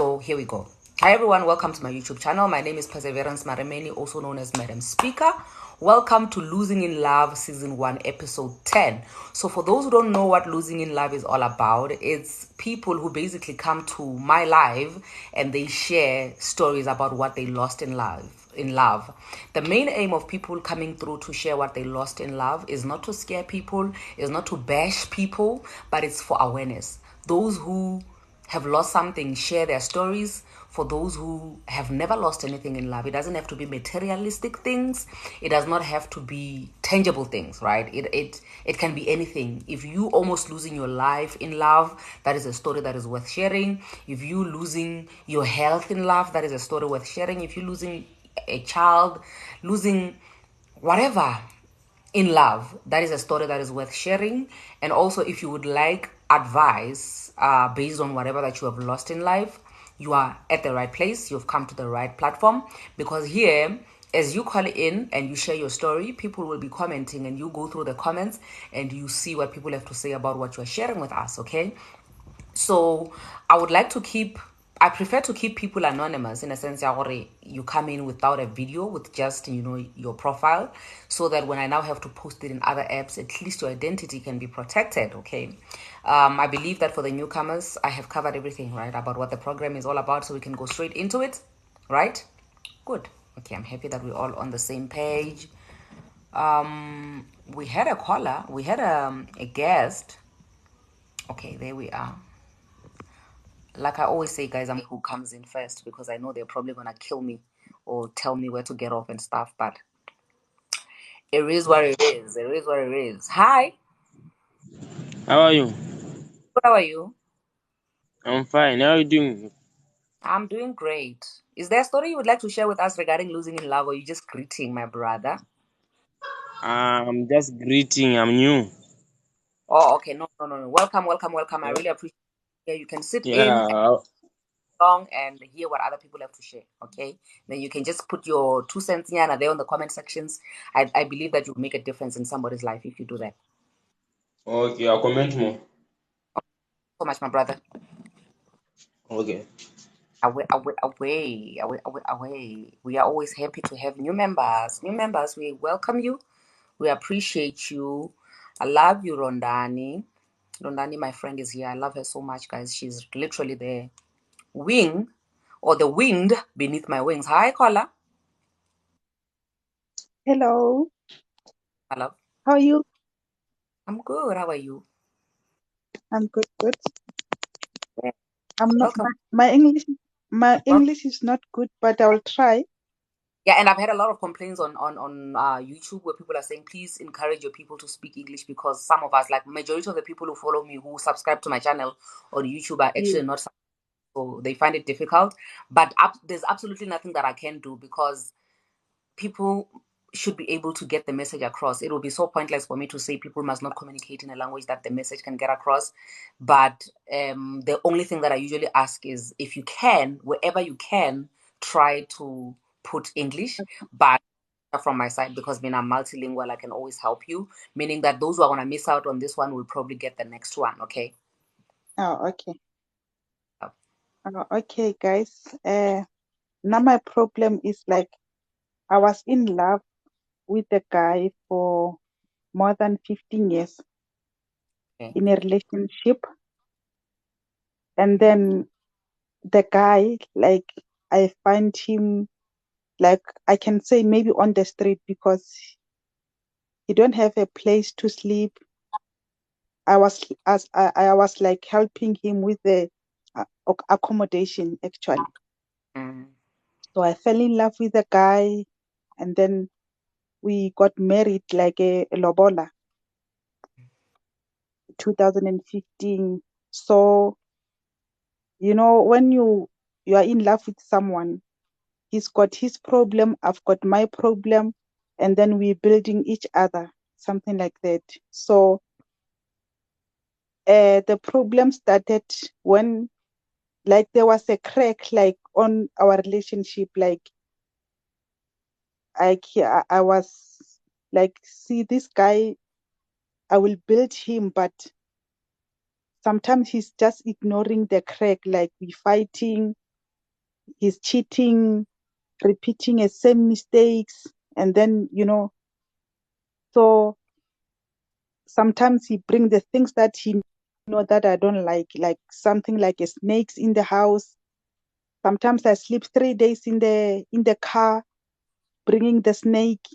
So here we go. Hi everyone, welcome to my YouTube channel. My name is Perseverance Maremeni, also known as Madam Speaker. Welcome to Losing in Love Season 1, Episode 10. So for those who don't know what Losing in Love is all about, it's people who basically come to my live and they share stories about what they lost in love. The main aim of people coming through to share what they lost in love is not to scare people, is not to bash people, but it's for awareness. Those who have lost something share their stories. For those who have never lost anything in love, it doesn't have to be materialistic things, it does not have to be tangible things, right? It can be anything. If you almost losing your life in love, that is a story that is worth sharing. If you losing your health in love, that is a story worth sharing. If you losing a child, losing whatever in love, that is a story that is worth sharing. And also, if you would like advice based on whatever that you have lost in life, you are at the right place. You've come to the right platform, because here, as you call in and you share your story, people will be commenting, and you go through the comments and you see what people have to say about what you're sharing with us. Okay, so I prefer to keep people anonymous, in a sense that you come in without a video, with just your profile, so that when I now have to post it in other apps, at least your identity can be protected. Okay, I believe that for the newcomers, I have covered everything right about what the program is all about, so we can go straight into it. Right? Good. Okay, I'm happy that we're all on the same page. We had a caller, we had a guest. Okay, there we are. Like I always say, guys, I'm who comes in first, because I know they're probably gonna kill me or tell me where to get off and stuff. But it is what it is. It is what it is. Hi, How are you? how are you? I'm fine. How are you doing? I'm doing great. Is there a story you would like to share with us regarding losing in love, or you just greeting, my brother? I'm just greeting. I'm new. Oh, okay. No, no, no, no. Welcome, welcome, welcome. I really appreciate it. Yeah, you can sit in Yeah. long and hear what other people have to share. Okay, then you can just put your 2 cents there on the comment sections. I believe that you'll make a difference in somebody's life if you do that. Okay. I'll comment more. So much, my brother. Okay. Away, away, away, away, away, away. We are always happy to have new members. New members, we welcome you. We appreciate you. I love you, Rondani. Rondani, my friend, is here. I love her so much, guys. She's literally the wing or the wind beneath my wings. Hi, Kola. Hello, I love. how are you? I'm good. How are you? I'm good, good. Yeah. I'm not Welcome. my Well, English is not good, but I'll try. yeah, and I've had a lot of complaints on YouTube, where people are saying, please encourage your people to speak English, because some of us, like majority of the people who follow me, who subscribe to my channel on YouTube, are Yes. actually not, so they find it difficult. But there's absolutely nothing that I can do, because people should be able to get the message across. It will be so pointless for me to say people must not communicate in a language that the message can get across. But the only thing that I usually ask is, if you can, wherever you can, try to put English. But from my side, because being I'm multilingual, I can always help you. Meaning that those who are gonna miss out on this one will probably get the next one. Okay. Oh, okay. Oh. Okay, guys. Now my problem is like I was in love with a guy for more than 15 years Okay. in a relationship, and then the guy, like, I find him, like, I can say maybe on the street, because he don't have a place to sleep. I was like helping him with the accommodation actually. Mm. So I fell in love with the guy, and then we got married like a lobola, 2015. So when you are in love with someone, he's got his problem, I've got my problem, and then we're building each other, something like that. So the problem started when, like, there was a crack, like, on our relationship. Like, I was like, see, this guy, I will build him, but sometimes he's just ignoring the crack. Like, we fighting, he's cheating, repeating the same mistakes, and then so sometimes he bring the things that he know that I don't like something like a snakes in the house. Sometimes I sleep 3 days in the car, bringing the snake.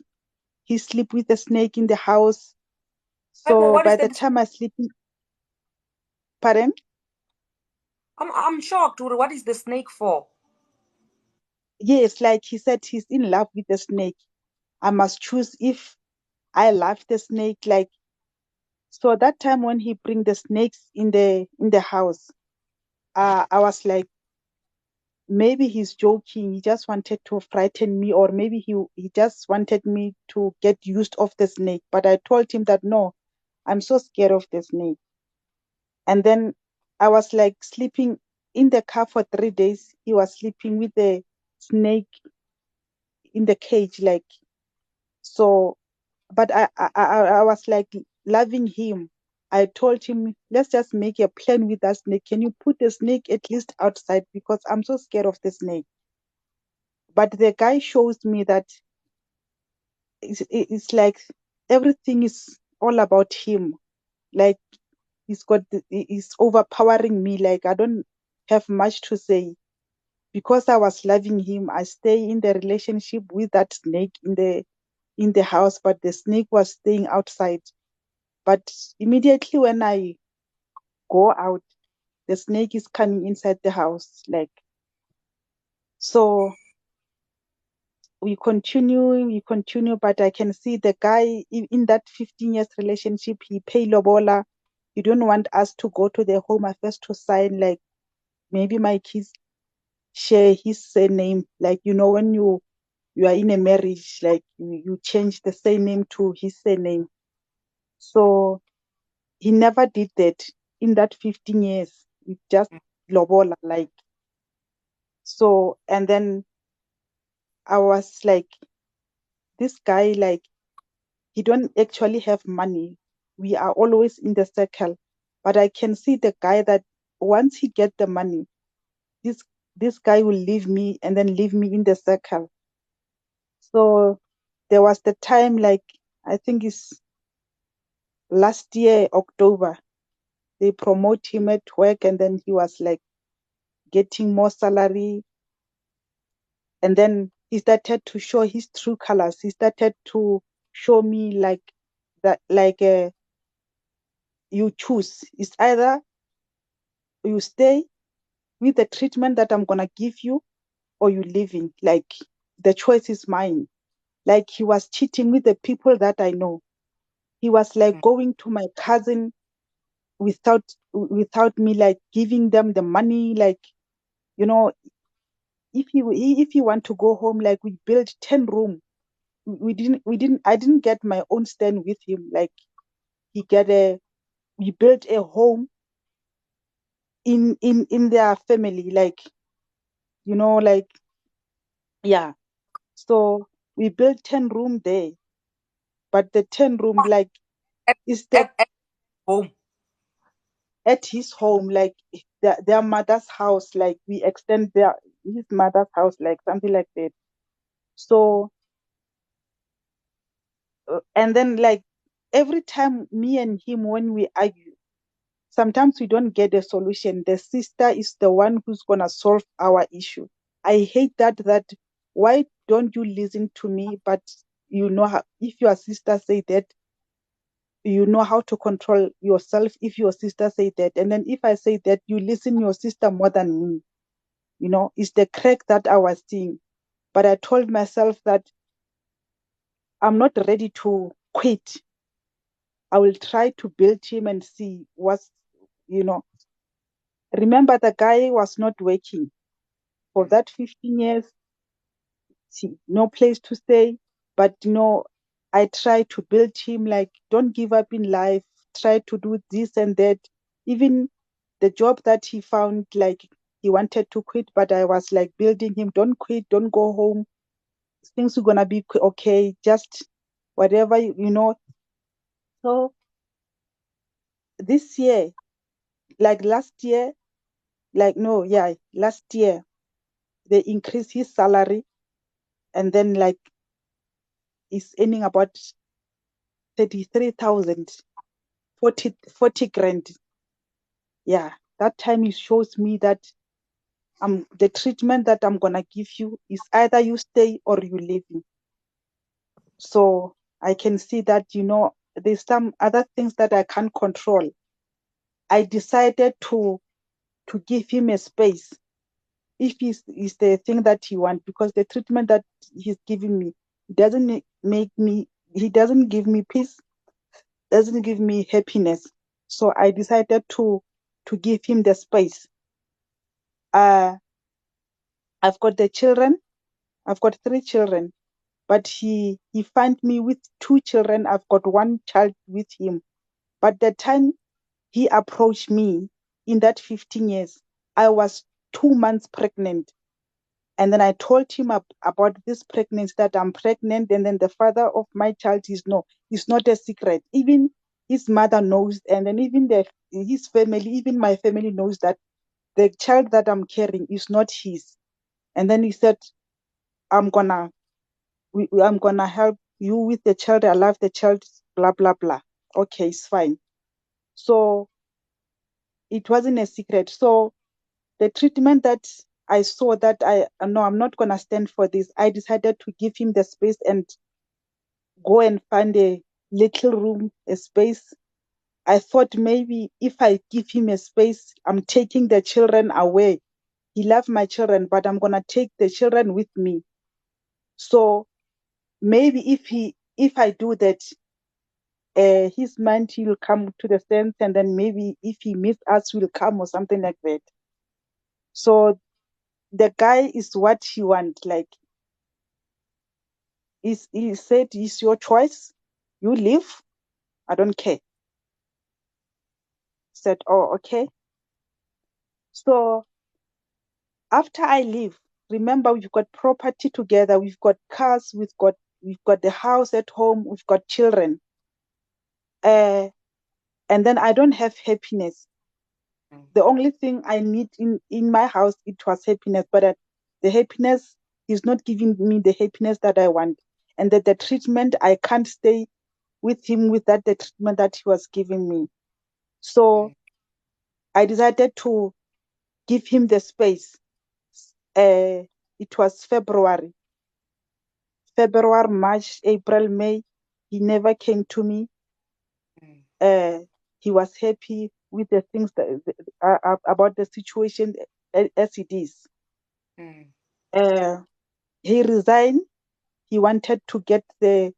He sleep with the snake in the house. Like, well, So what is by the? the time I sleep, pardon? I'm shocked. What is the snake for? Yes, like he said, he's in love with the snake. I must choose if I love the snake. Like so, that time when he bring the snakes in the house, I was like, maybe he's joking. He just wanted to frighten me, or maybe he just wanted me to get used of the snake. But I told him that no, I'm so scared of the snake. And then I was like sleeping in the car for 3 days. He was sleeping with the snake in the cage, like so. But I was like loving him. I told him, let's just make a plan with that snake. Can you put the snake at least outside because I'm so scared of the snake. But the guy shows me that it's like everything is all about him. Like he's overpowering me. Like I don't have much to say because I was loving him. I stay in the relationship with that snake in the house, but the snake was staying outside. But immediately when I go out, the snake is coming inside the house. Like so we continue, but I can see the guy in that 15 years relationship, he pay lobola. He don't want us to go to the home affairs to sign, like maybe my kids share his surname. Like, when you are in a marriage, like you change the surname to his surname. So he never did that in that 15 years. It just lobola, like so. And then I was like, this guy, like, he don't actually have money. We are always in the circle. But I can see the guy that once he get the money, this this guy will leave me and then leave me in the circle. So there was the time, like I think it's last year, October, they promote him at work and then he was like getting more salary, and then he started to show his true colors. He started to show me like that, like you choose. It's either you stay with the treatment that I'm gonna give you, or you leaving. Like the choice is mine. Like he was cheating with the people that I know. He was like going to my cousin without me like giving them the money. Like you know, if you want to go home, like we built 10 room. We didn't. I didn't get my own stand with him. Like he get a we built a home in their family. Like like yeah. So we built 10 room there, but the 10 room like At, is the at home. at his home, like their mother's house. Like we extend his mother's house, like something like that. So and then like every time me and him when we argue, sometimes we don't get a solution. The sister is the one who's gonna solve our issue. I hate that. Why don't you listen to me? But how, if your sister say that, you know how to control yourself. If your sister say that, and then if I say that, you listen your sister more than me. It's the crack that I was seeing. But I told myself that I'm not ready to quit. I will try to build him and see what's you know remember the guy was not working for that 15 years. See, no place to stay. But I try to build him, like, don't give up in life. Try to do this and that. Even the job that he found, like, he wanted to quit, but I was like building him, don't quit, don't go home. Things are gonna be okay. Just whatever So this year, like last year, like no, yeah, last year, they increase his salary, and then like he's earning about 33,000, 40 grand. Yeah, that time it shows me that the treatment that I'm gonna give you is either you stay or you leave me. So I can see that, there's some other things that I can't control. I decided to give him a space if is the thing that he wants, because the treatment that he's giving me doesn't make me he doesn't give me peace, doesn't give me happiness. So I decided to give him the space. uh I've got the children. I've got 3 children, but he find me with 2 children. I've got one child with him. But the time he approached me, in that 15 years, I was 2 months pregnant. And then I told him about this pregnancy, that I'm pregnant. And then the father of my child is not a secret. Even his mother knows, and then even his family, even my family knows that the child that I'm carrying is not his. And then he said, I'm gonna I'm gonna help you with the child. I love the child, blah blah blah. Okay, it's fine. So it wasn't a secret. So the treatment that I saw, that I no, I'm not gonna stand for this. I decided to give him the space and go and find a little room, a space. I thought maybe if I give him a space, I'm taking the children away. He loved my children, but I'm gonna take the children with me. So maybe if I do that, his mind will come to the sense, and then maybe if he miss us, will come or something like that. So the guy is what he want. Like, he said, it's your choice. You live. I don't care. Said, oh, okay. So after I leave, remember, we've got property together. We've got cars. We've got the house at home. We've got children. And then I don't have happiness. The only thing I need in my house, it was happiness, but the happiness is not giving me the happiness that I want. And that the treatment, I can't stay with him with the treatment that he was giving me. So I decided to give him the space. It was February, March, April, May. He never came to me. He was happy with the things about the situation as it is. Uh, he resigned. He wanted to get the,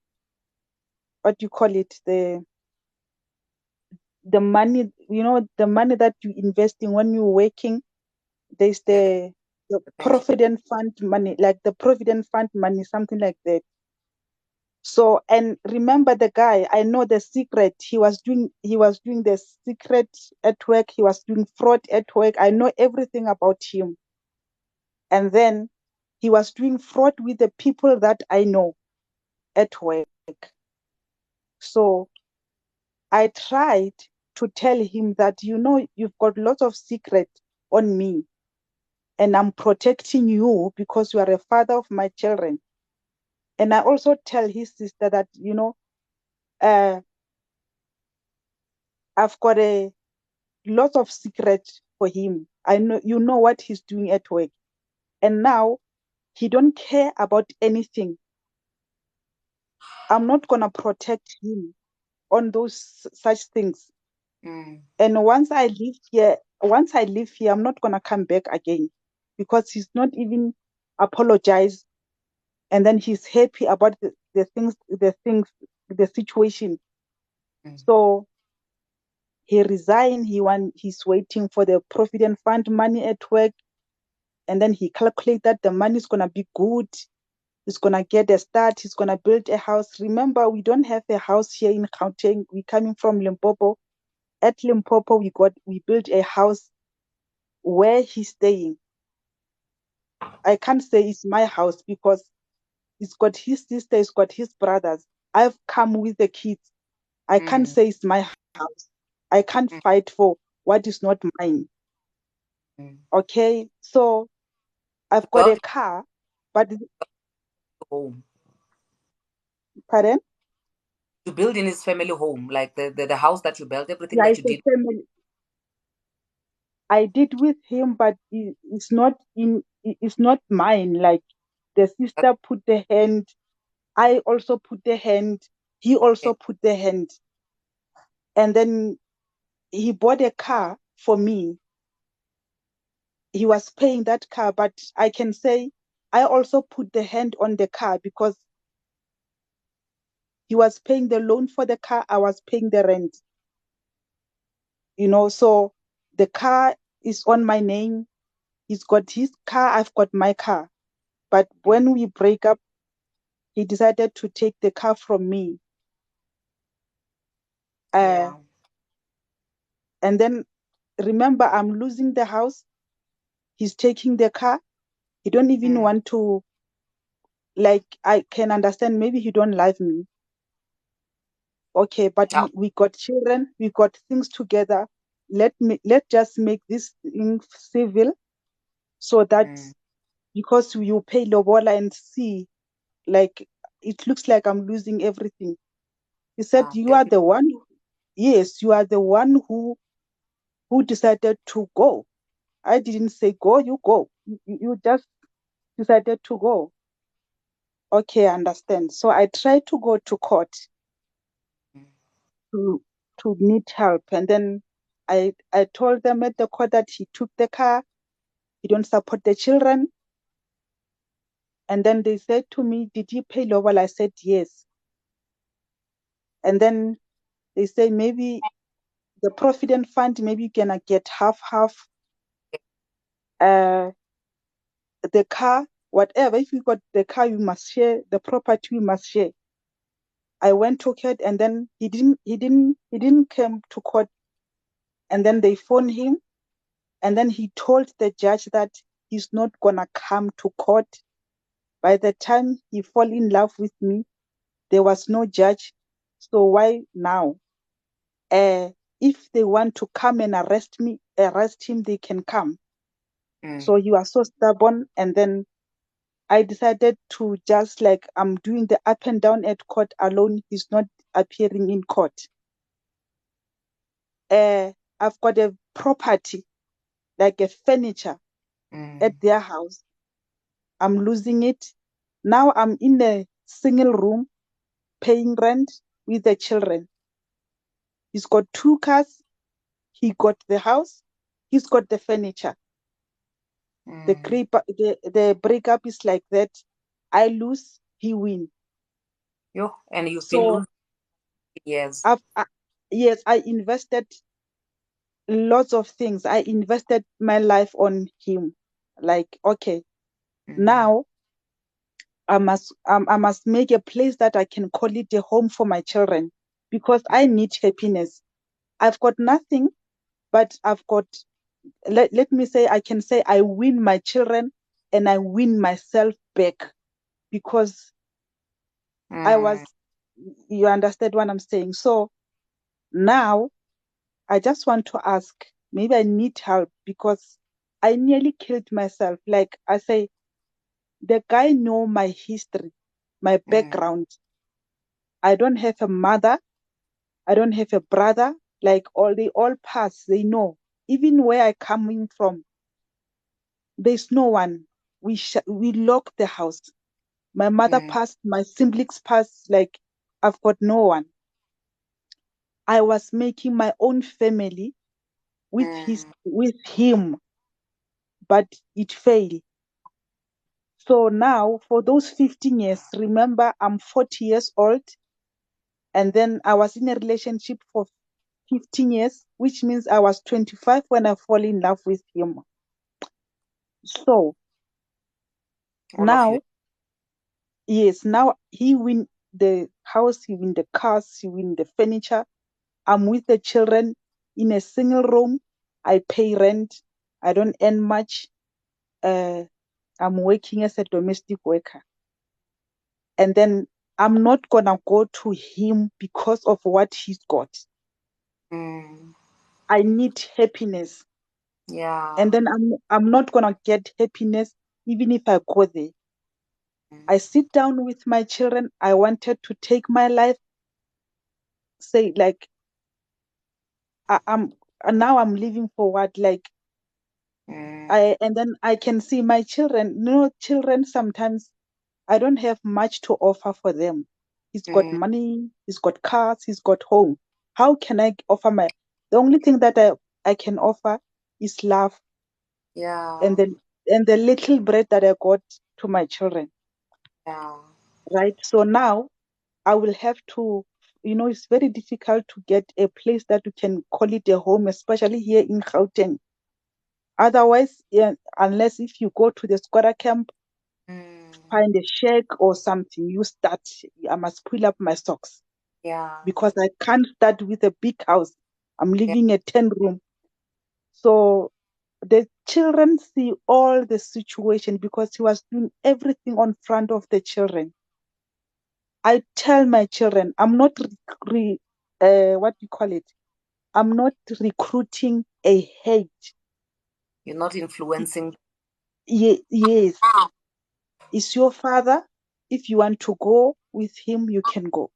what do you call it, the money, the money that you investing when you're working. There's the provident fund money, like the provident fund money, something like that. So, and remember, the guy, I know the secret. He was doing the secret at work. He was doing fraud at work. I know everything about him. And then he was doing fraud with the people that I know at work. So I tried to tell him that, you've got lots of secret on me, and I'm protecting you because you are a father of my children. And I also tell his sister that, uh, I've got a lot of secret for him. I know, what he's doing at work. And now he don't care about anything. I'm not gonna protect him on those such things. And once I leave here, I'm not gonna come back again, because he's not even apologize. And then he's happy about the situation. So he resigned. He's waiting for the provident fund money at work. And then he calculate that the money is gonna be good. He's gonna get a start. He's gonna build a house. Remember, we don't have a house here in Gauteng. We're coming from Limpopo. At Limpopo, we built a house where he's staying. I can't say it's my house because he's got his sister, he's got his brothers. I've come with the kids. I can't say it's my house. I can't fight for what is not mine. Okay, so I've got a Built car, but a home. pardon? You build in his family home, like the house that you built, everything Yeah, that it's you a did. family. I did with him, but it's not it's not mine. Like the sister put the hand, I also put the hand, he also Okay. put the hand, and then he bought a car for me. He was paying that car, but I can say I also put the hand on the car because he was paying the loan for the car, I was paying the rent. So the car is on my name. He's got his car, I've got my car. But when we break up, he decided to take the car from me. Uh, Yeah. and then remember, I'm losing the house. He's taking the car. He don't even Mm. want to, like, I can understand maybe he don't love me. Okay, but Yeah. we got children, we got things together. Let just make this thing civil so that Mm. because you pay lobola and see, like, it looks like I'm losing everything. He said, Yeah. "You are Definitely. the one. Yes, you are the one who decided to go. I didn't say go, you go. You just decided to go." Okay, I understand. So I tried to go to court Mm. to need help, and then I told them at the court that he took the car, he don't support the children, and then they said to me, "Did you pay Lowell?" I said yes, and then they say maybe the Provident Fund, maybe you gonna get half half. Uh, the car, whatever. If you got the car, you must share. The property, we must share. I went to court, and then he didn't come to court, and then they phoned him, and then he told the judge that he's not gonna come to court. By the time he fall in love with me, there was no judge. So why now? If they want to come and arrest him, they can come. Mm. So he was so stubborn, and then I decided to just like I'm doing the up and down at court alone. He's not appearing in court. I've got a property, like a furniture at Mm. their house. I'm losing it. Now I'm in a single room paying rent with the children. He's got two cars. He got the house. He's got the furniture. Mm. The breakup is like that. I lose, he win. Yo, and you've been So losing years. I've, I, yes, I invested lots of things. I invested my life on him. Like, okay, Mm. now I must make a place that I can call it a home for my children because I need happiness. I've got nothing, but I've got, let me say, I can say I win my children and I win myself back because I Mm. was, you understand what I'm saying? So now I just want to ask, maybe I need help because I nearly killed myself. Like I say, the guy know my history, my Mm. background. I don't have a mother. I don't have a brother. Like they all pass. They know. Even where I coming from, there's no one. We lock the house. My mother Mm. passed. My siblings passed. Like I've got no one. I was making my own family Mm. with him, but it failed. So now for those 15 years, remember I'm 40 years old, and then I was in a relationship for 15 years, which means I was 25 when I fall in love with him. So All of you. now, yes, now he win the house, he win the cars, he win the furniture. I'm with the children in a single room. I pay rent. I don't earn much. Uh, I'm working as a domestic worker. And then I'm not gonna go to him because of what he's got. Mm. I need happiness. Yeah. And then I'm not gonna get happiness even if I go there. I sit down with my children. I wanted to take my life, say like I'm now I'm living for what, like and then I can see my children. You know, children sometimes I don't have much to offer for them. He's got money, he's got cars, he's got home. How can I offer the only thing that I can offer is love Yeah. and the little bread that I got to my children. Yeah. Right. So now I will have to, it's very difficult to get a place that you can call it a home, especially here in Gauteng. Otherwise, yeah, unless if you go to the squatter camp, find a shack or something, you start. I must pull up my socks Yeah. because I can't start with a big house. I'm Yeah. living a 10 room. So the children see all the situation because he was doing everything on front of the children. I tell my children, I'm not what do you call it? I'm not recruiting a hate. You're not influencing. Yes, it's your father. If you want to go with him, you can go.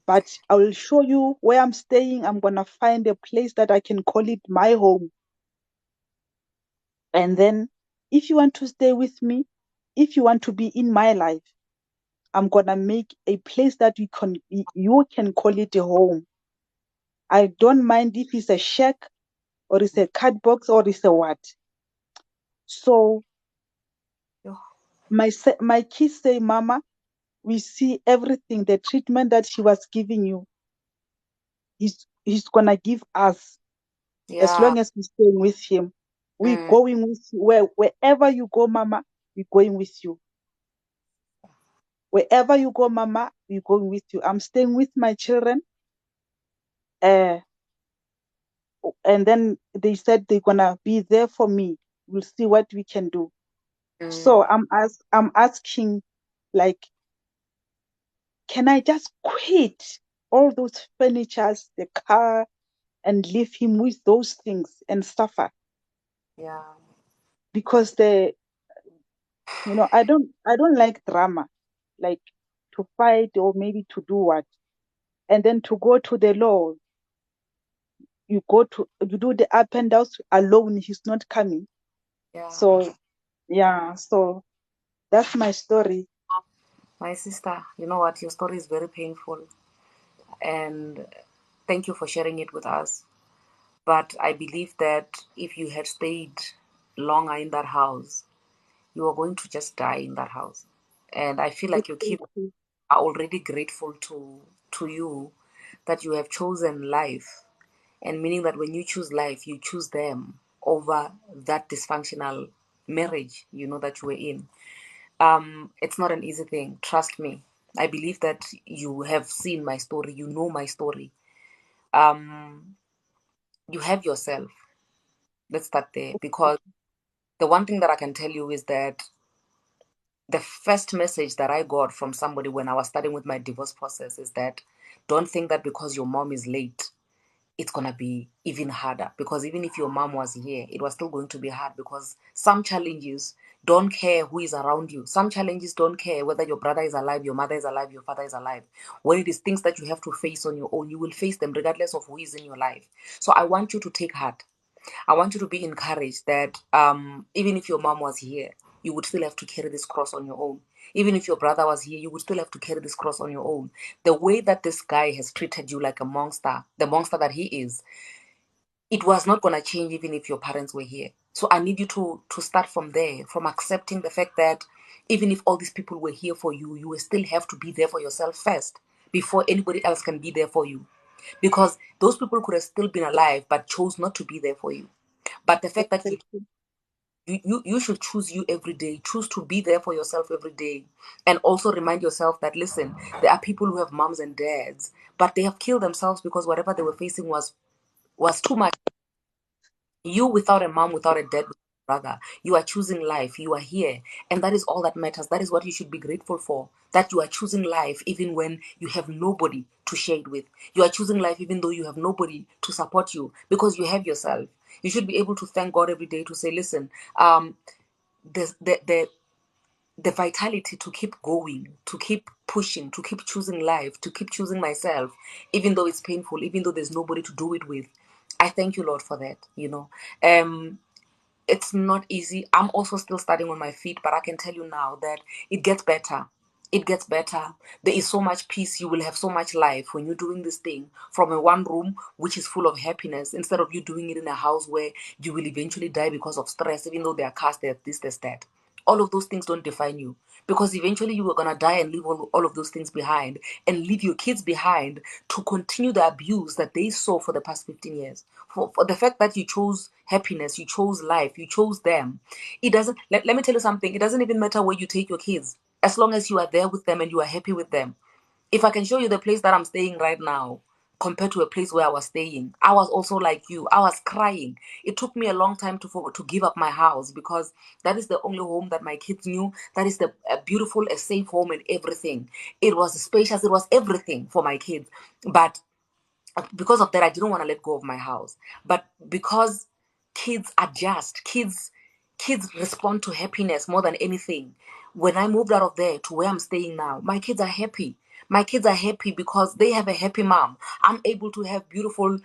But I will show you where I'm staying. I'm gonna find a place that I can call it my home. And then, if you want to stay with me, if you want to be in my life, I'm gonna make a place that you can call it a home. I don't mind if it's a shack or it's a card box or it's a what. So my kids say, Mama, we see everything, the treatment that she was giving you, he's gonna give us as Yeah. long as we're staying with him. We're Mm. going with you. Wherever you go, Mama, we're going with you. Wherever you go, Mama, we're going with you. I'm staying with my children. Uh, and then they said they're gonna be there for me. We'll see what we can do. So I'm asking, like, can I just quit all those furnitures, the car, and leave him with those things and suffer? Yeah. Because I don't like drama, like to fight or maybe to do what, and then to go to the law. You do the up and downs alone. He's not coming. Yeah. So yeah, so that's my story. My sister, you know what? Your story is very painful. And thank you for sharing it with us. But I believe that if you had stayed longer in that house, you are going to just die in that house. And I feel like your kids Exactly. are already grateful to you that you have chosen life. And meaning that when you choose life, you choose them over that dysfunctional marriage, that you were in. It's not an easy thing, trust me. I believe that you have seen my story, you know my story. You have yourself. Let's start there, because the one thing that I can tell you is that the first message that I got from somebody when I was starting with my divorce process is that don't think that because your mom is late, it's going to be even harder. Because even if your mom was here, it was still going to be hard, because some challenges don't care who is around you. Some challenges don't care whether your brother is alive, your mother is alive, your father is alive. When it is things that you have to face on your own, you will face them regardless of who is in your life. So I want you to take heart. I want you to be encouraged that even if your mom was here, you would still have to carry this cross on your own. Even if your brother was here, you would still have to carry this cross on your own. The way that this guy has treated you like a monster, the monster that he is, it was not going to change even if your parents were here. So I need you to start from there, from accepting the fact that even if all these people were here for you, you will still have to be there for yourself first before anybody else can be there for you. Because those people could have still been alive but chose not to be there for you. But the fact that Exactly. you should choose you every day, choose to be there for yourself every day, and also remind yourself that, listen, there are people who have moms and dads, but they have killed themselves because whatever they were facing was too much. You, without a mom, without a dad, without a brother, you are choosing life. You are here, and that is all that matters. That is what you should be grateful for, that you are choosing life even when you have nobody to share it with. You are choosing life even though you have nobody to support you, because you have yourself. You should be able to thank God every day to say, listen, the vitality to keep going, to keep pushing, to keep choosing life, to keep choosing myself, even though it's painful, even though there's nobody to do it with. I thank you, Lord, for that, you know. It's not easy. I'm also still starting on my feet, but I can tell you now that it gets better. It gets better. There is so much peace. You will have so much life when you're doing this thing from a one room, which is full of happiness, instead of you doing it in a house where you will eventually die because of stress, even though there are cars, there's this, there's that. All of those things don't define you, because eventually you are going to die and leave all of those things behind, and leave your kids behind to continue the abuse that they saw for the past 15 years. For the fact that you chose happiness, you chose life, you chose them. It doesn't, let me tell you something, it doesn't even matter where you take your kids, as long as you are there with them and you are happy with them. If I can show you the place that I'm staying right now, compared to a place where I was staying, I was also like you. I was crying. It took me a long time to give up my house, because that is the only home that my kids knew. That is a beautiful, a safe home and everything. It was spacious. It was everything for my kids. But because of that, I didn't want to let go of my house. But because kids adjust, kids respond to happiness more than anything. When I moved out of there to where I'm staying now, my kids are happy. My kids are happy because they have a happy mom. I'm able to have beautiful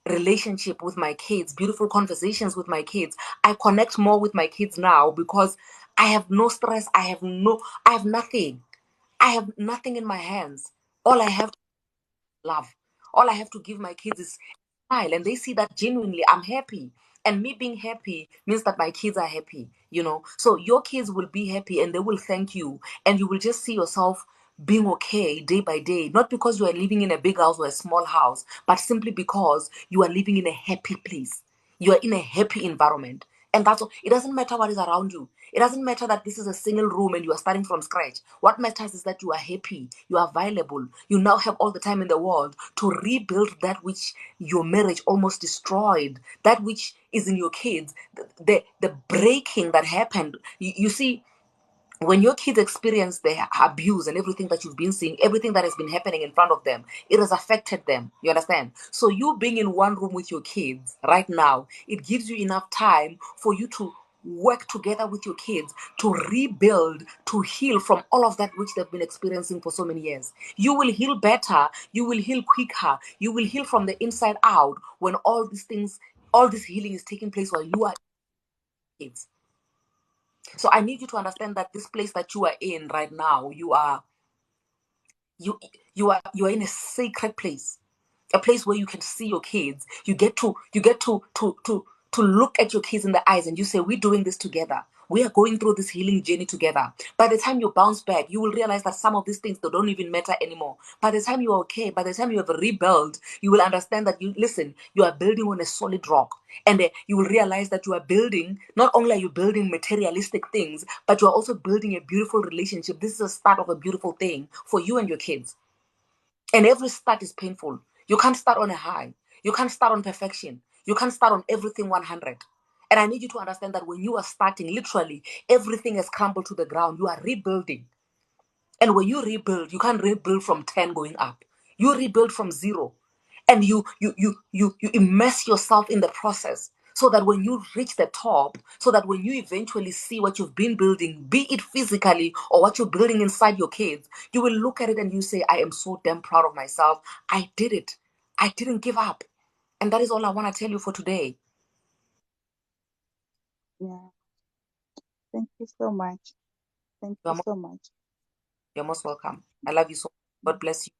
relationship with my kids, beautiful conversations with my kids. I connect more with my kids now because I have no stress. I have nothing. I have nothing in my hands. All I have love. All I have to give my kids is smile, and they see that genuinely I'm happy. And me being happy means that my kids are happy, you know. So your kids will be happy and they will thank you, and you will just see yourself being okay day by day, not because you are living in a big house or a small house, but simply because you are living in a happy place. You are in a happy environment. And that's all. It doesn't matter what is around you. It doesn't matter that this is a single room and you are starting from scratch. What matters is that you are happy, you are available, you now have all the time in the world to rebuild that which your marriage almost destroyed, that which is in your kids, the breaking that happened. You see, when your kids experience the abuse and everything that you've been seeing, everything that has been happening in front of them, it has affected them. You understand? So you being in one room with your kids right now, it gives you enough time for you to work together with your kids to rebuild, to heal from all of that which they've been experiencing for so many years. You will heal better, you will heal quicker, you will heal from the inside out when all these things, all this healing is taking place while you are kids. So I need you to understand that this place that you are in right now, you you are in a sacred place, a place where you can see your kids. You get to look at your kids in the eyes and you say, we're doing this together. We are going through this healing journey together. By the time you bounce back, you will realize that some of these things, they don't even matter anymore. By the time you're okay, by the time you have rebuilt, you will understand that you are building on a solid rock. And you will realize that you are building, not only are you building materialistic things, but you are also building a beautiful relationship. This is a start of a beautiful thing for you and your kids. And every start is painful. You can't start on a high. You can't start on perfection. You can't start on everything 100. And I need you to understand that when you are starting, literally, everything has crumbled to the ground. You are rebuilding. And when you rebuild, you can't rebuild from 10 going up. You rebuild from zero. And you immerse yourself in the process, so that when you reach the top, so that when you eventually see what you've been building, be it physically or what you're building inside your kids, you will look at it and you say, I am so damn proud of myself. I did it. I didn't give up. And that is all I want to tell you for today. Yeah. Thank you so much. Thank You're you most, so much. you're most welcome. I love you so much. God bless you.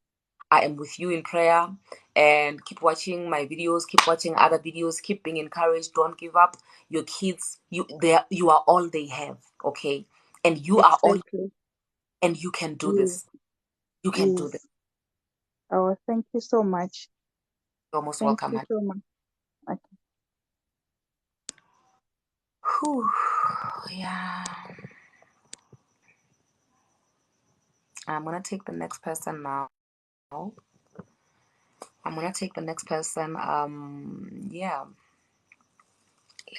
I am with you in prayer, and keep watching my videos, keep watching other videos, keep being encouraged. Don't give up. Your kids, you are all they have, okay? And you are all, Exactly. and you can do Yes. this. You can do this. Yes. Oh, thank you so much. You're most Thank welcome, you honey. so much. Okay. Whew. Yeah. I'm gonna take the next person now. I'm gonna take the next person. Yeah.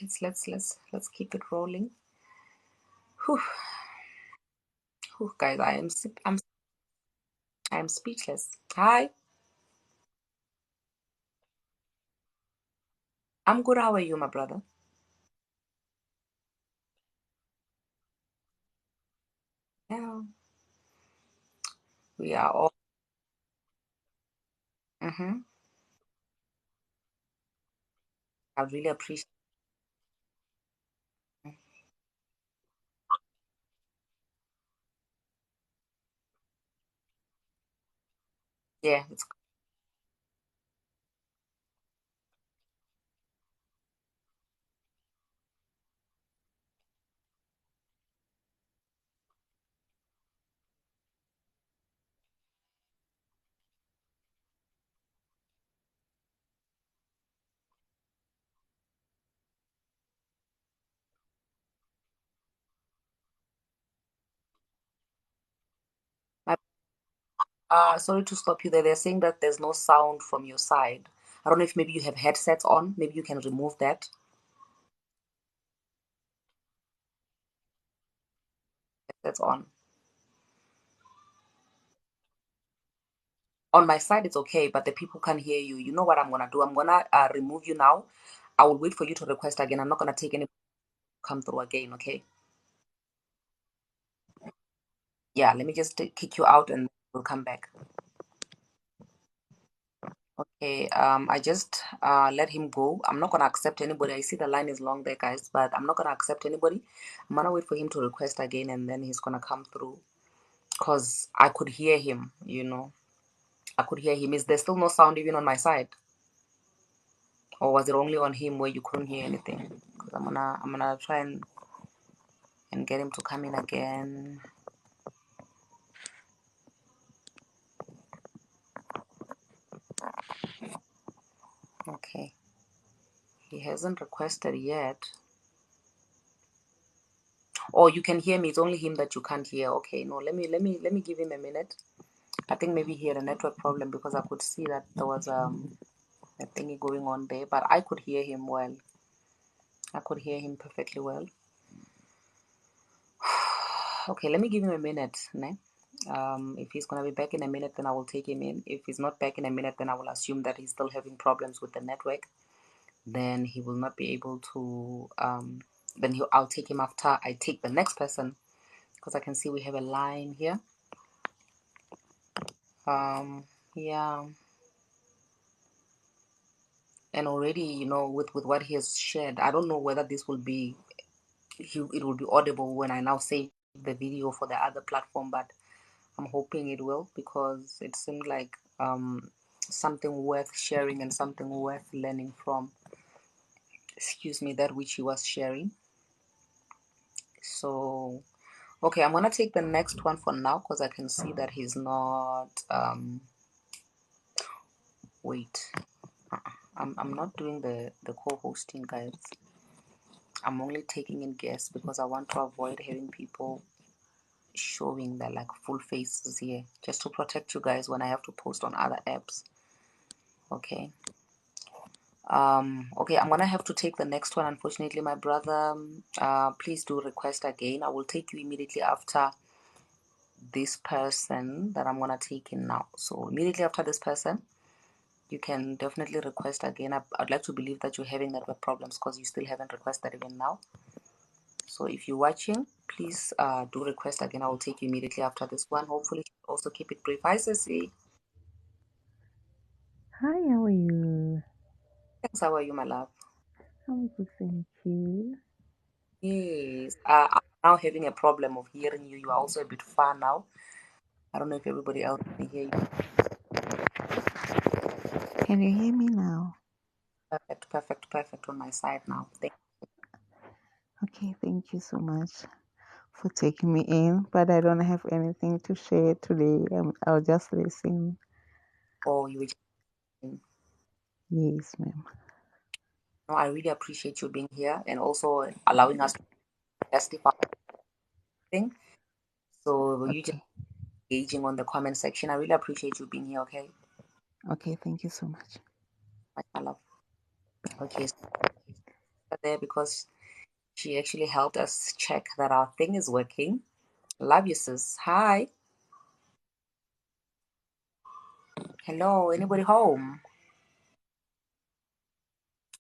Let's keep it rolling. Whew. Whew, guys, I am speechless. Hi. I'm good. How are you, my brother? Yeah, we are all. Mm-hmm. I really appreciate. Yeah, it's my. Sorry to stop you there. They're saying that there's no sound from your side. I don't know if maybe you have headsets on. Maybe you can remove that. That's on. On my side, it's okay, but the people can't hear you. You know what I'm gonna do? I'm gonna remove you now. I will wait for you to request again. I'm not gonna take any come through again. Okay? Yeah. Let me just kick you out and we'll come back. Okay, I just let him go. I'm not gonna accept anybody. I see the line is long there, guys, but I'm not gonna accept anybody. I'm gonna wait for him to request again, and then he's gonna come through. Cause I could hear him, I could hear him. Is there still no sound even on my side, or was it only on him where you couldn't hear anything? Cause I'm gonna try and get him to come in again. Okay, he hasn't requested yet. Or you can hear me. It's only him that you can't hear. Okay, no, let me give him a minute. I think maybe he had a network problem because I could see that there was a thingy going on there, but I could hear him well. I could hear him perfectly well. Okay, let me give him a minute. Ne? If he's gonna be back in a minute, then I will take him in. If he's not back in a minute, then I will assume that he's still having problems with the network. Then he will not be able to. I'll take him after I take the next person because I can see we have a line here. Yeah, and already with what he has shared, I don't know whether this will be it will be audible when I now save the video for the other platform, but I'm hoping it will because it seemed like something worth sharing and something worth learning from. Excuse me, that which he was sharing. So, okay, I'm gonna take the next one for now because I can see that he's not. Wait, I'm not doing the co-hosting, guys. I'm only taking in guests because I want to avoid having people showing their like full faces here just to protect you guys when I have to post on other apps. Okay. Okay, I'm gonna have to take the next one, unfortunately, my brother. Please do request again. I will take you immediately after this person that I'm gonna take in now. So immediately after this person, you can definitely request again. I'd like to believe that you're having network problems because you still haven't requested even now. So if you're watching, please do request again. I will take you immediately after this one. Hopefully, also keep it brief. Hi, Ceci. Hi, how are you? Thanks. How are you, my love? I'm good, thank you. Yes. I'm now having a problem of hearing you. You are also a bit far now. I don't know if everybody else can hear you. Can you hear me now? Perfect, perfect, perfect on my side now. Okay, thank you so much for taking me in, but I don't have anything to share today. I'll just listen. Oh, you were just saying. Yes, ma'am. No, I really appreciate you being here and also allowing us to testify. Thing. So you just Okay, engaging on the comment section. I really appreciate you being here. Okay, okay, thank you so much. my love. Okay, so there because she actually helped us check that our thing is working. Love you, sis. Hi. Hello. Anybody home?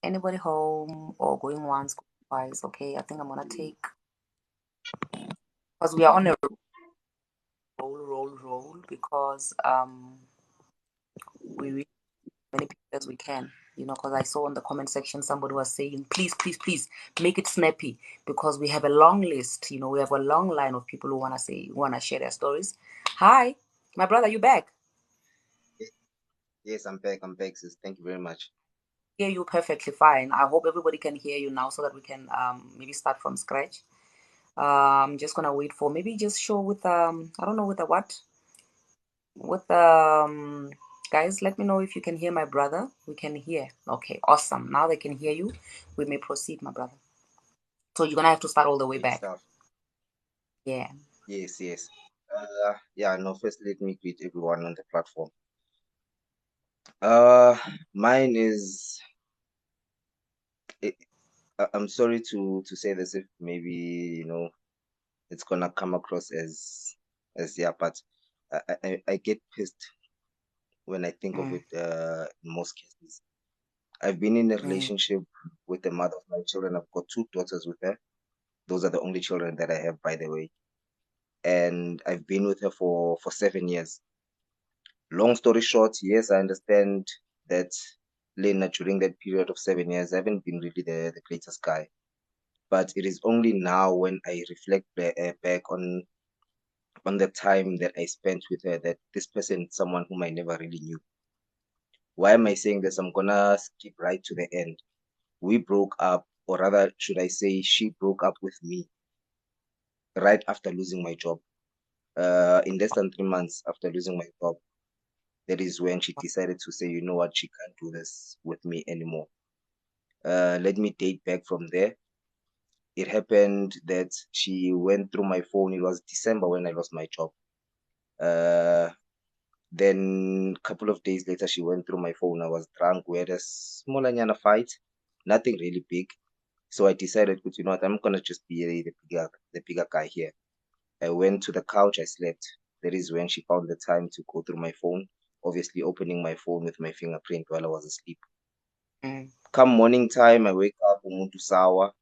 Anybody home or going once, going twice? Okay, I think I'm gonna take, because we are on a roll because we reach as many people as we can. Because I saw in the comment section somebody was saying, please make it snappy, because we have a long list. We have a long line of people who wanna share their stories. Hi, my brother, you back? Yes, I'm back. I'm back, sis. Thank you very much. Hear you perfectly fine. I hope everybody can hear you now, so that we can maybe start from scratch. I'm just gonna wait for, maybe just show with I don't know, with the what, with guys, let me know if you can hear my brother. We can hear. Okay, awesome. Now they can hear you. We may proceed, my brother. So you're gonna have to start all the way Great back. stuff. Yeah. Yes. Yeah, no, first let me greet everyone on the platform. Mine is, I'm sorry to say this, if maybe, it's gonna come across as yeah, but I get pissed when I think of Mm, it, in most cases. I've been in a mm, relationship with the mother of my children. I've got two daughters with her. Those are the only children that I have, by the way. And I've been with her for 7 years. Long story short, yes, I understand that Lena, during that period of 7 years, I haven't been really the greatest guy. But it is only now when I reflect back on the time that I spent with her that this person is someone whom I never really knew. Why am I saying this? I'm gonna skip right to the end. We broke up, or rather, should I say, she broke up with me right after losing my job. In less than 3 months after losing my job, that is when she decided to say, you know what, she can't do this with me anymore. Let me date back from there. It happened that she went through my phone. It was December when I lost my job. Uh, then a couple of days later, she went through my phone. I was drunk. We had a small anyana fight, nothing really big. So I decided, you know what, I'm gonna just be the bigger guy here. I went to the couch. I slept. That is when she found the time to go through my phone. Obviously, opening my phone with my fingerprint while I was asleep. mm, Come morning time, I wake up, umuntu sawa.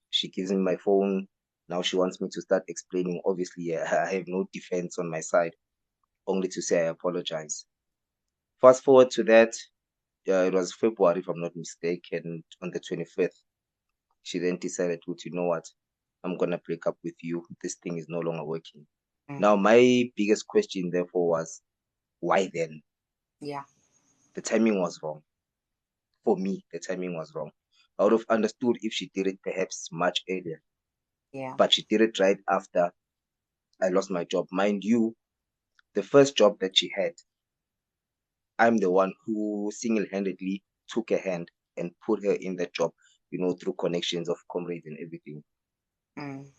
She gives me my phone. Now she wants me to start explaining. Obviously, I have no defense on my side, only to say I apologize. Fast forward to that, it was February, if I'm not mistaken, on the 25th. She then decided, you know what, I'm gonna break up with you. This thing is no longer working. mm. Now, my biggest question, therefore, was why then? Yeah. The timing was wrong. For me, the timing was wrong. I would have understood if she did it perhaps much earlier, Yeah. but she did it right after I lost my job. Mind you, the first job that she had, I'm the one who single-handedly took her hand and put her in that job, through connections of comrades and everything. Mm,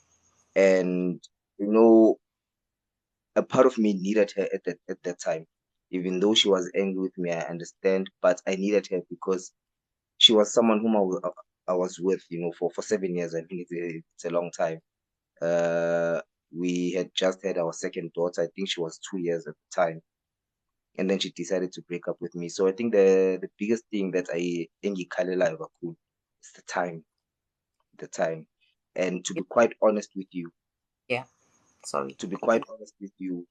And, you know, a part of me needed her at that time. Even though she was angry with me, I understand, but I needed her because she was someone whom I was with, for 7 years. I think it's a long time. Uh, we had just had our second daughter. I think she was 2 years at the time. And then she decided to break up with me. So I think the biggest thing that I think is the time. And to yeah. be quite honest with you, Yeah. Sorry. to be quite Continue. honest with you,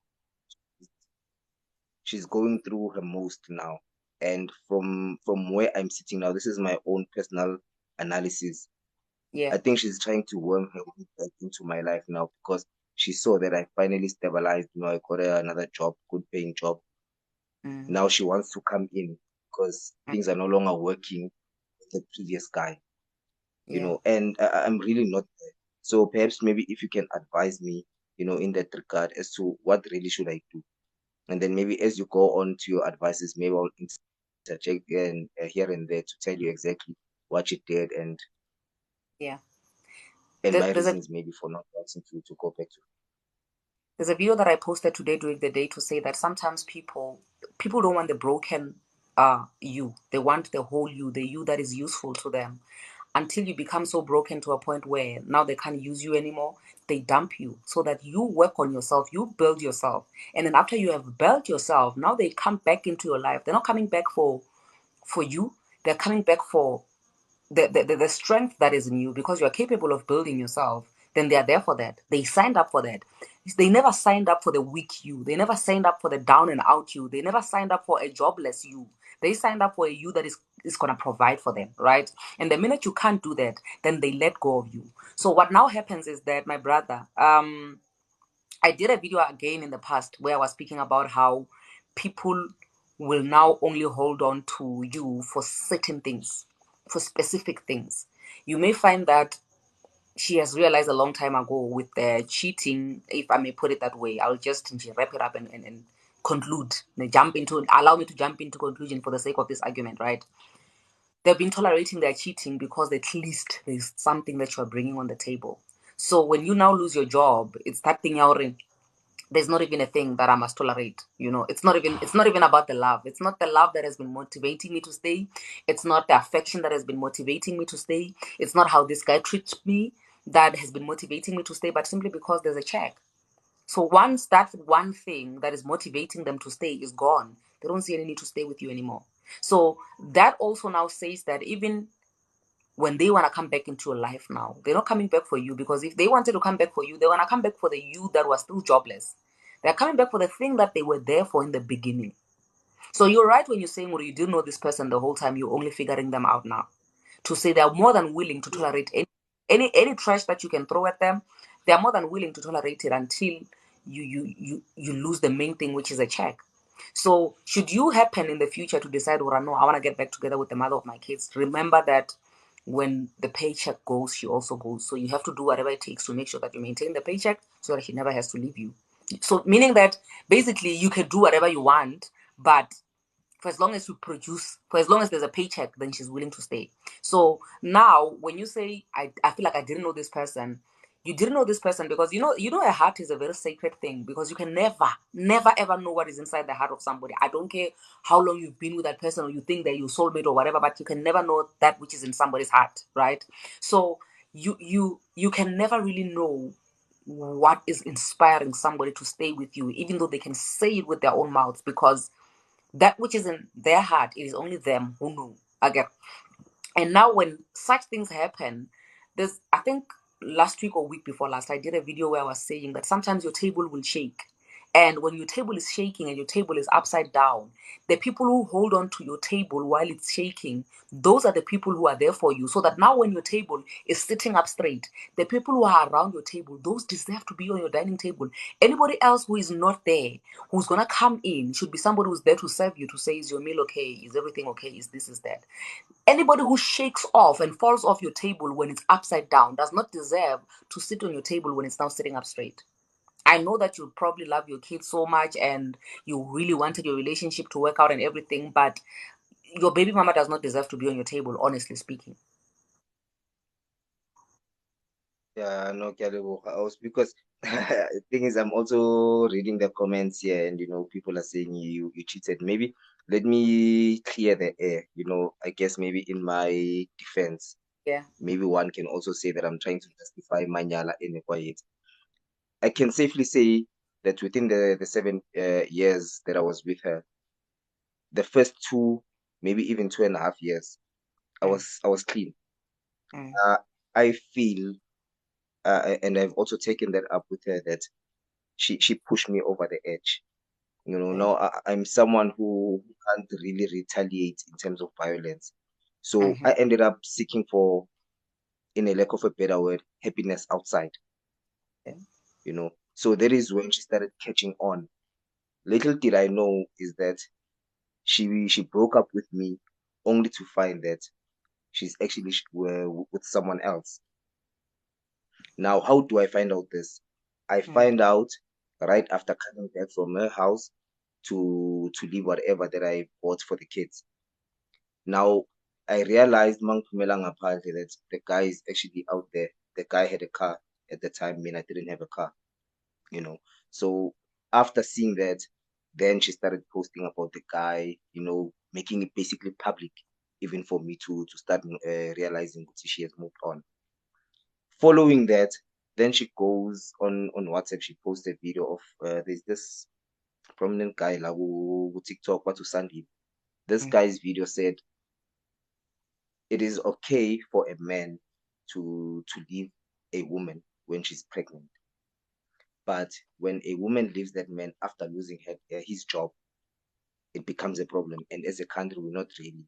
she's going through her most now. And from where I'm sitting now, this is my own personal analysis. Yeah. I think she's trying to worm her way back into my life now because she saw that I finally stabilized. I got her another job, good paying job. Mm, Now she wants to come in because mm, things are no longer working with the previous guy, yeah. and I'm really not there. So perhaps maybe if you can advise me, in that regard as to what really should I do. And then maybe as you go on to your advices, maybe I'll interject here and there to tell you exactly what you did Yeah. and There, my there's a reasons maybe for not wanting to go back to. there's a video that I posted today during the day to say that sometimes people don't want the broken you. They want the whole you, the you that is useful to them. Until you become so broken to a point where now they can't use you anymore, they dump you so that you work on yourself, you build yourself. And then after you have built yourself, now they come back into your life. They're not coming back for for you. They're coming back for the strength that is in you, because you're capable of building yourself. Then they are there for that. They signed up for that. They never signed up for the weak you. They never signed up for the down and out you. They never signed up for a jobless you. They signed up for a you that is going to provide for them, right? And the minute you can't do that, then they let go of you. So what now happens is that, my brother, I did a video again in the past where I was speaking about how people will now only hold on to you for certain things, for specific things. You may find that she has realized a long time ago with the cheating, if I may put it that way. I'll just wrap it up and conclude, allow me to jump into conclusion for the sake of this argument, right? They've been tolerating their cheating because at least there's something that you're bringing on the table. So when you now lose your job, it's that thing you're in. There's not even a thing that I must tolerate. It's not even about the love. It's not the love that has been motivating me to stay. It's not the affection that has been motivating me to stay. It's not how this guy treats me that has been motivating me to stay, but simply because there's a check. So once that one thing that is motivating them to stay is gone, they don't see any need to stay with you anymore. So that also now says that even when they want to come back into your life now, they're not coming back for you, because if they wanted to come back for you, they want to come back for the you that was still jobless. They're coming back for the thing that they were there for in the beginning. So you're right when you're saying, well, you didn't know this person the whole time, you're only figuring them out now. To say they're more than willing to tolerate any trash that you can throw at them. They're more than willing to tolerate it until you lose the main thing, which is a check. So should you happen in the future to decide, well, no, I want to get back together with the mother of my kids, remember that when the paycheck goes, she also goes. So you have to do whatever it takes to make sure that you maintain the paycheck so that she never has to leave you. So meaning that basically you can do whatever you want, but for as long as you produce, for as long as there's a paycheck, then she's willing to stay. So now when you say, I feel like I didn't know this person, you didn't know this person because a heart is a very sacred thing, because you can never ever know what is inside the heart of somebody. I don't care how long you've been with that person, or you think they're your soulmate or whatever, but you can never know that which is in somebody's heart, right? So you can never really know what is inspiring somebody to stay with you, even though they can say it with their own mouths, because that which is in their heart, it is only them who know. Again. And now when such things happen, I think last week or week before last, I did a video where I was saying that sometimes your table will shake. And when your table is shaking and your table is upside down, the people who hold on to your table while it's shaking, those are the people who are there for you. So that now when your table is sitting up straight, the people who are around your table, those deserve to be on your dining table. Anybody else who is not there, who's going to come in, should be somebody who's there to serve you, to say, is your meal okay? Is everything okay? Is this, is that? Anybody who shakes off and falls off your table when it's upside down does not deserve to sit on your table when it's now sitting up straight. I know that you probably love your kids so much and you really wanted your relationship to work out and everything, but your baby mama does not deserve to be on your table, honestly speaking. Yeah, no, because the thing is, I'm also reading the comments here, and people are saying you cheated. Maybe let me clear the air. I guess maybe in my defense, Yeah. maybe one can also say that I'm trying to justify Manyala in a quiet. I can safely say that within the 7 years that I was with her, the first two, maybe even 2.5 years, I Mm. was clean. Mm. I feel, and I've also taken that up with her, that she pushed me over the edge. Okay. Now I'm someone who can't really retaliate in terms of violence. So I ended up seeking for, in a lack of a better word, happiness outside. Okay. So that is when she started catching on. Little did I know is that she broke up with me only to find that she's actually with someone else. Now, how do I find out this? I find out right after coming back from her house to leave whatever that I bought for the kids. Now, I realized that the guy is actually out there. The guy had a car at the time, I didn't have a car, So after seeing that, then she started posting about the guy, making it basically public, even for me to start realizing that she has moved on. Following that, then she goes on WhatsApp. She posts a video of there's this prominent guy like who TikTok, what to Sandy. This guy's video said it is okay for a man to leave a woman when she's pregnant. But when a woman leaves that man after losing his job, it becomes a problem. And as a country, we're not really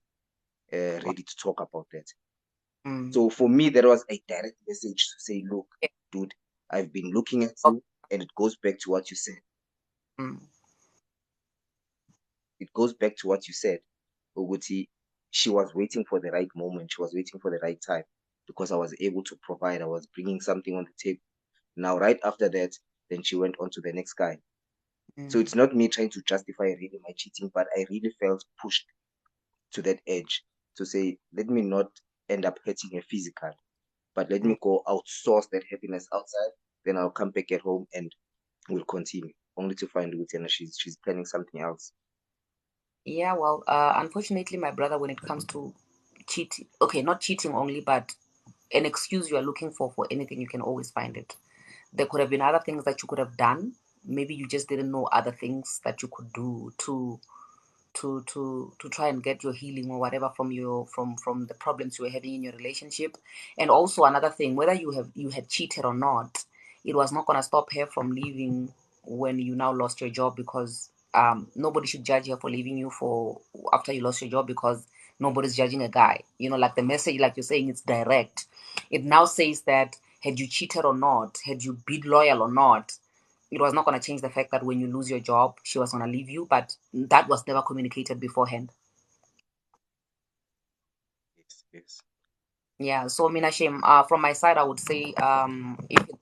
ready to talk about that. Mm. So for me, there was a direct message to say, look, dude, I've been looking at you, and it goes back to what you said. Mm. It goes back to what you said, Uguti. She was waiting for the right moment. She was waiting for the right time because I was able to provide. I was bringing something on the table. Now, right after that, then she went on to the next guy. So Mm. it's not me trying to justify really my cheating, but I really felt pushed to that edge to say, let me not end up hurting her physically, but let me go outsource that happiness outside. Then I'll come back at home and we'll continue. Only to find out she's planning something else. Yeah, well, unfortunately, my brother, when it comes to cheating, okay, not cheating only, but an excuse you are looking for anything, you can always find it. There could have been other things that you could have done. Maybe you just didn't know other things that you could do to try and get your healing or whatever from the problems you were having in your relationship. And also another thing, whether you had cheated or not, it was not going to stop her from leaving when you now lost your job, because nobody should judge her for leaving you for after you lost your job, because nobody's judging a guy. Like the message, like you're saying, it's direct. It now says that had you cheated or not, had you been loyal or not, it was not going to change the fact that when you lose your job, she was going to leave you, but that was never communicated beforehand. Yes. Yeah, so Mina Shem, from my side, I would say,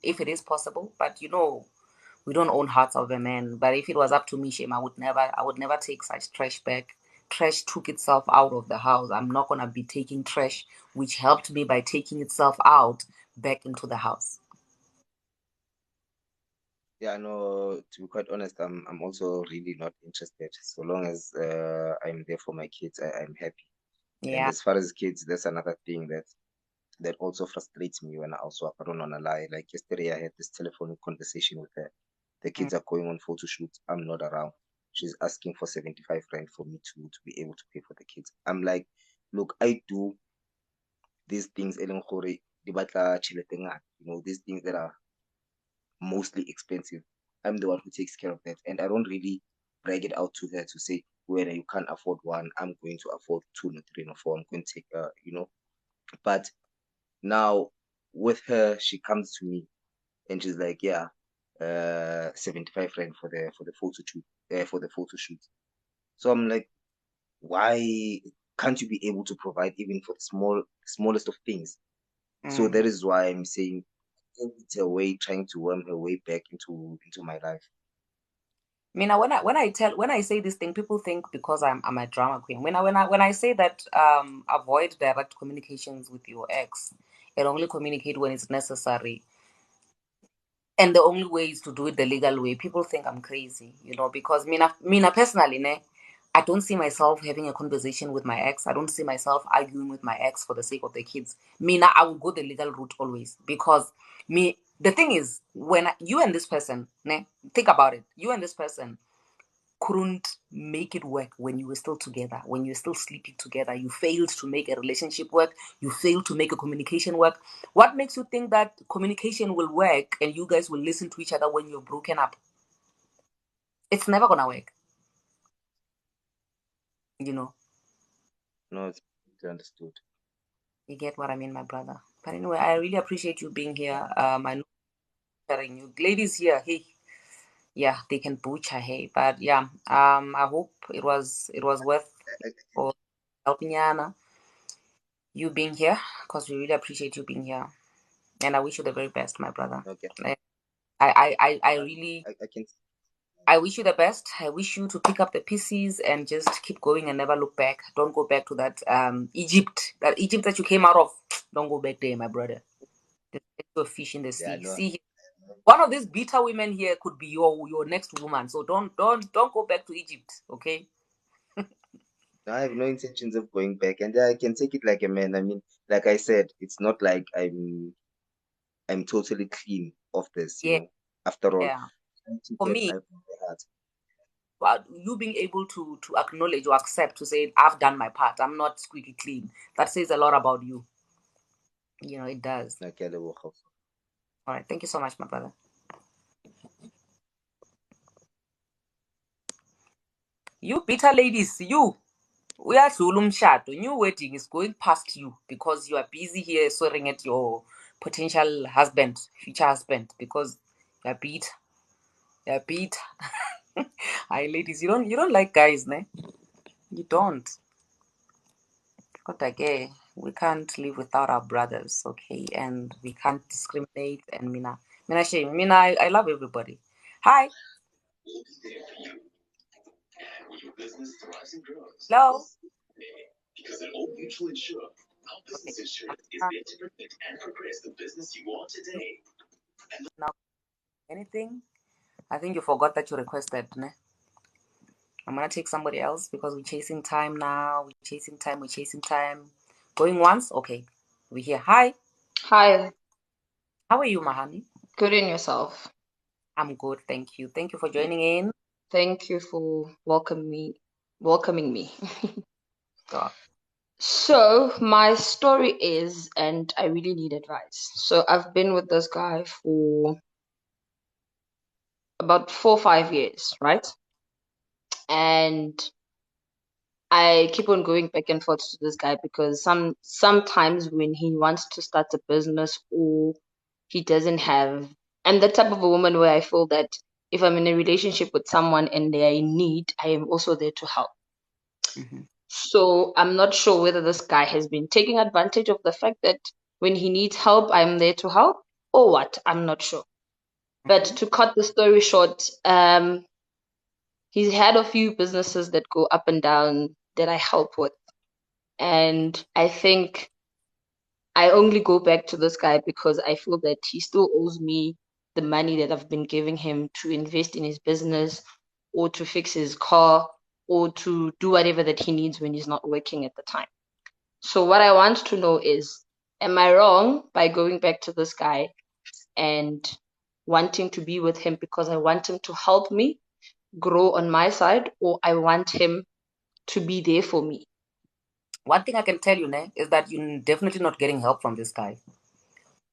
if it is possible, but we don't own hearts of a man. But if it was up to me, Shem, I would never take such trash back. Trash took itself out of the house. I'm not gonna be taking trash, which helped me by taking itself out, back into the house. Yeah, no, to be quite honest, I'm also really not interested. So long as I'm there for my kids, I'm happy. And Yeah. as far as kids, that's another thing that also frustrates me when I also up. I don't wanna lie. Like yesterday, I had this telephonic conversation with her. The Mm. kids are going on photo shoots. I'm not around. She's asking for 75 rand for me to be able to pay for the kids. I'm like, look, I do these things, e leng gore di batla tšhelete ngata, these things that are mostly expensive. I'm the one who takes care of that. And I don't really brag it out to her to say, whether you can't afford one, I'm going to afford two, or three, or four. I'm going to take. But now with her, she comes to me and she's like, yeah, 75 rand for the photo shoot, So I'm like, why can't you be able to provide even for the smallest of things? So Mm. that is why I'm saying it's a way trying to worm her way back into my life. Mina, when I say this thing, people think because I'm a drama queen. When I say that, avoid direct communications with your ex, and only communicate when it's necessary, and the only way is to do it the legal way. People think I'm crazy, because Mina personally, ne, I don't see myself having a conversation with my ex. I don't see myself arguing with my ex for the sake of the kids. Mina, I will go the legal route always, because the thing is, when you and this person, ne, think about it, you and this person couldn't make it work when you were still together, when you were still sleeping together. You failed to make a relationship work. You failed to make a communication work. What makes you think that communication will work and you guys will listen to each other when you're broken up? It's never gonna work, you know. No, it's understood. You get what I mean, my brother. But anyway, I really appreciate you being here. I know sharing you ladies here. Hey, yeah, they can butcher, hey, but yeah. I hope it was worth for helping Yana, you being here, because we really appreciate you being here. And I wish you the very best, my brother. Okay. I really I can. I wish you the best. I wish you to pick up the pieces and just keep going and never look back. Don't go back to that Egypt that you came out of. Don't go back there, my brother. There's a fish in the Yeah, sea. no. See, one of these bitter women here could be your next woman. So don't go back to Egypt, okay? No, I have no intentions of going back, and I can take it like a man. I mean, like I said, it's not like I'm totally clean of this. Yeah, After all, yeah. I took For that me, knife from the heart. you being able to acknowledge or accept to say, I've done my part, I'm not squeaky clean, that says a lot about you. You know, it does. Okay, All right, thank you so much, my brother. You bitter ladies, you, we are shadow. New wedding is going past you because you are busy here swearing at your potential husband, future husband, because you're beat. You're beat. Hi ladies, you don't like guys, ne? You don't. But again, we can't live without our brothers, okay? And we can't discriminate. And I love everybody. Hi. Hello. Okay. Now, anything? I think you forgot that you requested, ne? I'm gonna take somebody else because we're chasing time now. We're chasing time. We're chasing time. Going once? Okay. We're here. Hi. Hi, How are you, Mahani? good in yourself. I'm good, thank you. Thank you for joining in. Thank you for welcoming me. Sure. So my story is, and I really need advice. So I've been with this guy for about 4 or 5 years, right? And I keep on going back and forth to this guy because sometimes when he wants to start a business or he doesn't have, I'm the type of a woman where I feel that if I'm in a relationship with someone and they are in need, I am also there to help. Mhm. So I'm not sure whether this guy has been taking advantage of the fact that when he needs help, I'm there to help, or what. I'm not sure. But to cut the story short, he's had a few businesses that go up and down that I help with. And I think I only go back to this guy because I feel that he still owes me the money that I've been giving him to invest in his business or to fix his car or to do whatever that he needs when he's not working at the time. So what I want to know is, am I wrong by going back to this guy and wanting to be with him because I want him to help me grow on my side, or I want him to be there for me? One thing I can tell you, ne, is that you're definitely not getting help from this guy.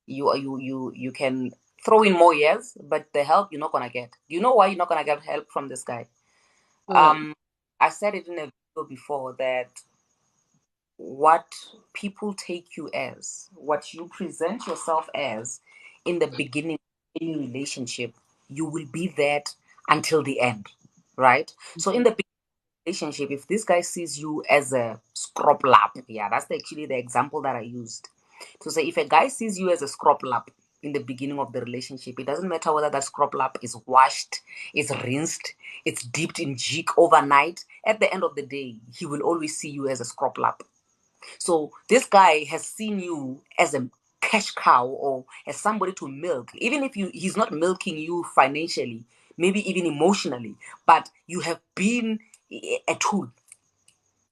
You can throw in more years, but the help you're not gonna get. Do you know why you're not gonna get help from this guy? No. I said it in a video before that what people take you as, what you present yourself as in the beginning of any relationship, you will be that until the end, right? So in the relationship, if this guy sees you as a scrub lap, yeah, that's actually the example that I used to say if a guy sees you as a scrub lap in the beginning of the relationship, it doesn't matter whether that scrub lap is washed, it's rinsed, it's dipped in jig overnight. At the end of the day, he will always see you as a scrub lap. So this guy has seen you as a cash cow or as somebody to milk, even if he's not milking you financially, maybe even emotionally, but you have been a tool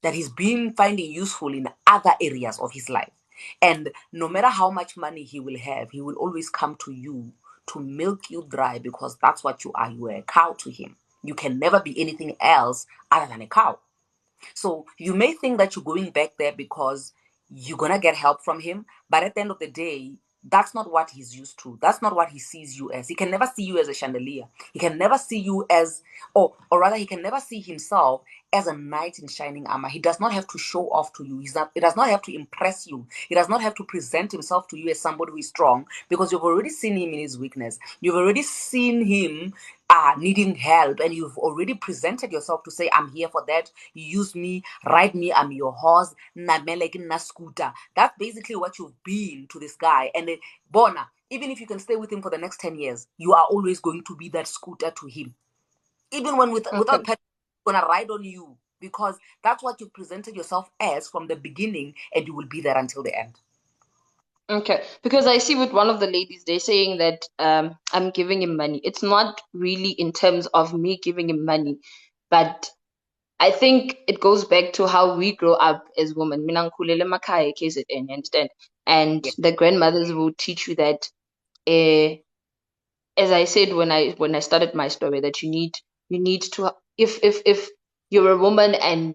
that he's been finding useful in other areas of his life. And no matter how much money he will have, he will always come to you to milk you dry because that's what you are. You are a cow to him. You can never be anything else other than a cow. So you may think that you're going back there because you're going to get help from him. But at the end of the day, that's not what he's used to. That's not what he sees you as. He can never see you as a chandelier. He can never see you as, or rather, he can never see himself as a knight in shining armor. He does not have to show off to you. He does not have to impress you. He does not have to present himself to you as somebody who is strong because you've already seen him in his weakness. You've already seen him needing help, and you've already presented yourself to say, I'm here for that. Use me, ride me, I'm your horse, na scooter. That's basically what you've been to this guy. And Bona, even if you can stay with him for the next 10 years, you are always going to be that scooter to him. Even when without petrol, gonna ride on you because that's what you presented yourself as from the beginning, and you will be there until the end. Okay, because I see with one of the ladies, they're saying that I'm giving him money. It's not really in terms of me giving him money, but I think it goes back to how we grow up as women. Mina ngikhulele emakhaya KZN, you understand? And Yeah. the grandmothers will teach you that, as I said when I started my story, that you need to if you're a woman and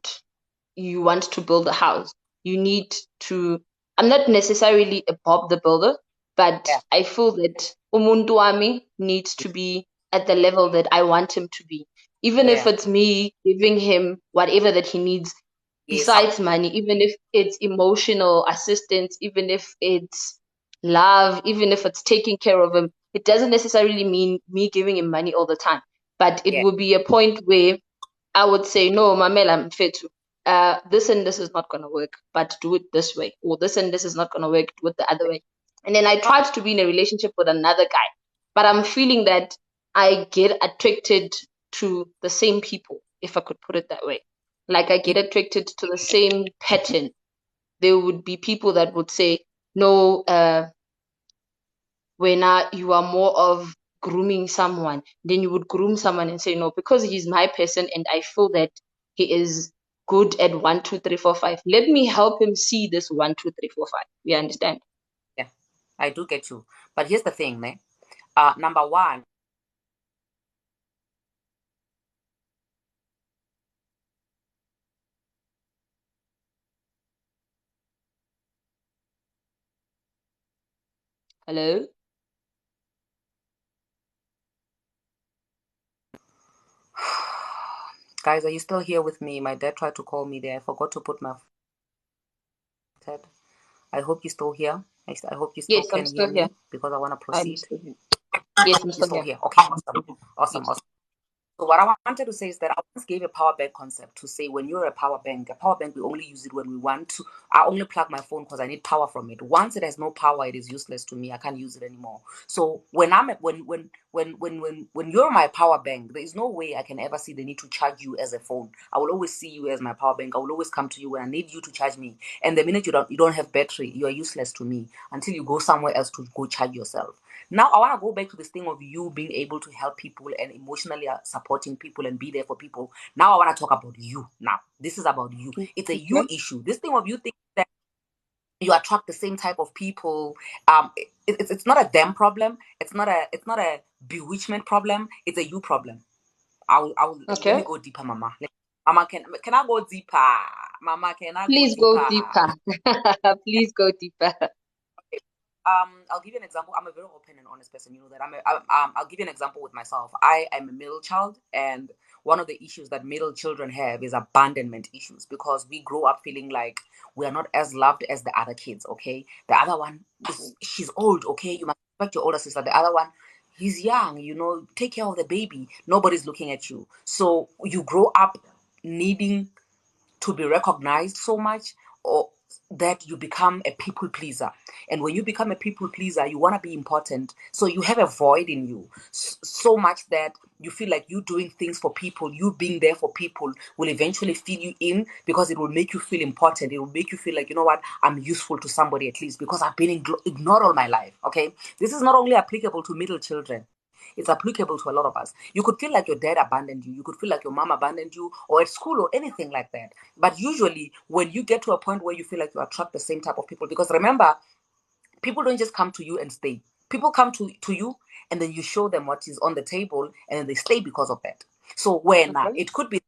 you want to build a house, you need to. I'm not necessarily a Bob the Builder, but Yeah. I feel that umuntu wami needs to be at the level that I want him to be. Even if Yeah. it's me giving him whatever that he needs Yes. besides money, even if it's emotional assistance, even if it's love, even if it's taking care of him, it doesn't necessarily mean me giving him money all the time. But it Yeah. will be a point where I would say, no, Mamela, I'm fit to. This and this is not going to work, but do it this way. Or this and this is not going to work, do it the other way. And then I tried to be in a relationship with another guy, but I'm feeling that I get attracted to the same people, if I could put it that way. Like I get attracted to the same pattern. There would be people that would say, no, when you are more of grooming someone, then you would groom someone and say, no, because he's my person and I feel that he is good at 1, 2, 3, 4, 5. Let me help him see this 1, 2, 3, 4, 5. You understand? Yeah. I do get you. But here's the thing, man. Number one, Hello? guys, are you still here with me? My dad tried to call me there. I forgot to put my head. I hope you're still here. I hope you still Yes, I'm can hear still here. me because I want to I'm proceed. still here. Yes, I'm You're still still here. here. Okay, awesome. Awesome, Yes. awesome. So what I wanted to say is that I once gave a power bank concept to say when you're a power bank, we only use it when we want to. I only plug my phone because I need power from it. Once it has no power, it is useless to me. I can't use it anymore. So when you're my power bank, there is no way I can ever see the need to charge you as a phone. I will always see you as my power bank. I will always come to you when I need you to charge me. And the minute you don't have battery, you are useless to me until you go somewhere else to go charge yourself. Now I want to go back to this thing of you being able to help people and emotionally supporting people and be there for people. Now I want to talk about you. Now this is about you. It's a you Okay. issue. This thing of you thinking that you attract the same type of people. It's not a them problem. It's not a bewitchment problem. It's a you problem. I'll let me Okay. go deeper, Mama. Mama, can I go deeper? Mama, can I go Please go deeper? deeper. Please go deeper. I'll give you an example. I'm a very open and honest person. You know that I'll give you an example with myself. I am a middle child, and one of the issues that middle children have is abandonment issues because we grow up feeling like we are not as loved as the other kids. Okay, the other one she's old. Okay, you must respect your older sister. The other one, he's young. You know, take care of the baby. Nobody's looking at you, so you grow up needing to be recognized so much or that you become a people pleaser. And when you become a people pleaser, you want to be important, so you have a void in you so much that you feel like you doing things for people, you being there for people will eventually fill you in because it will make you feel important. It will make you feel like, you know what, I'm useful to somebody at least because I've been ignored all my life. Okay, this is not only applicable to middle children, it's applicable to a lot of us. You could feel like your dad abandoned you. You could feel like your mom abandoned you, or at school, or anything like that. But usually, when you get to a point where you feel like you attract the same type of people, because remember, people don't just come to you and stay. People come to you, and then you show them what is on the table, and then they stay because of that. So when Okay. it could be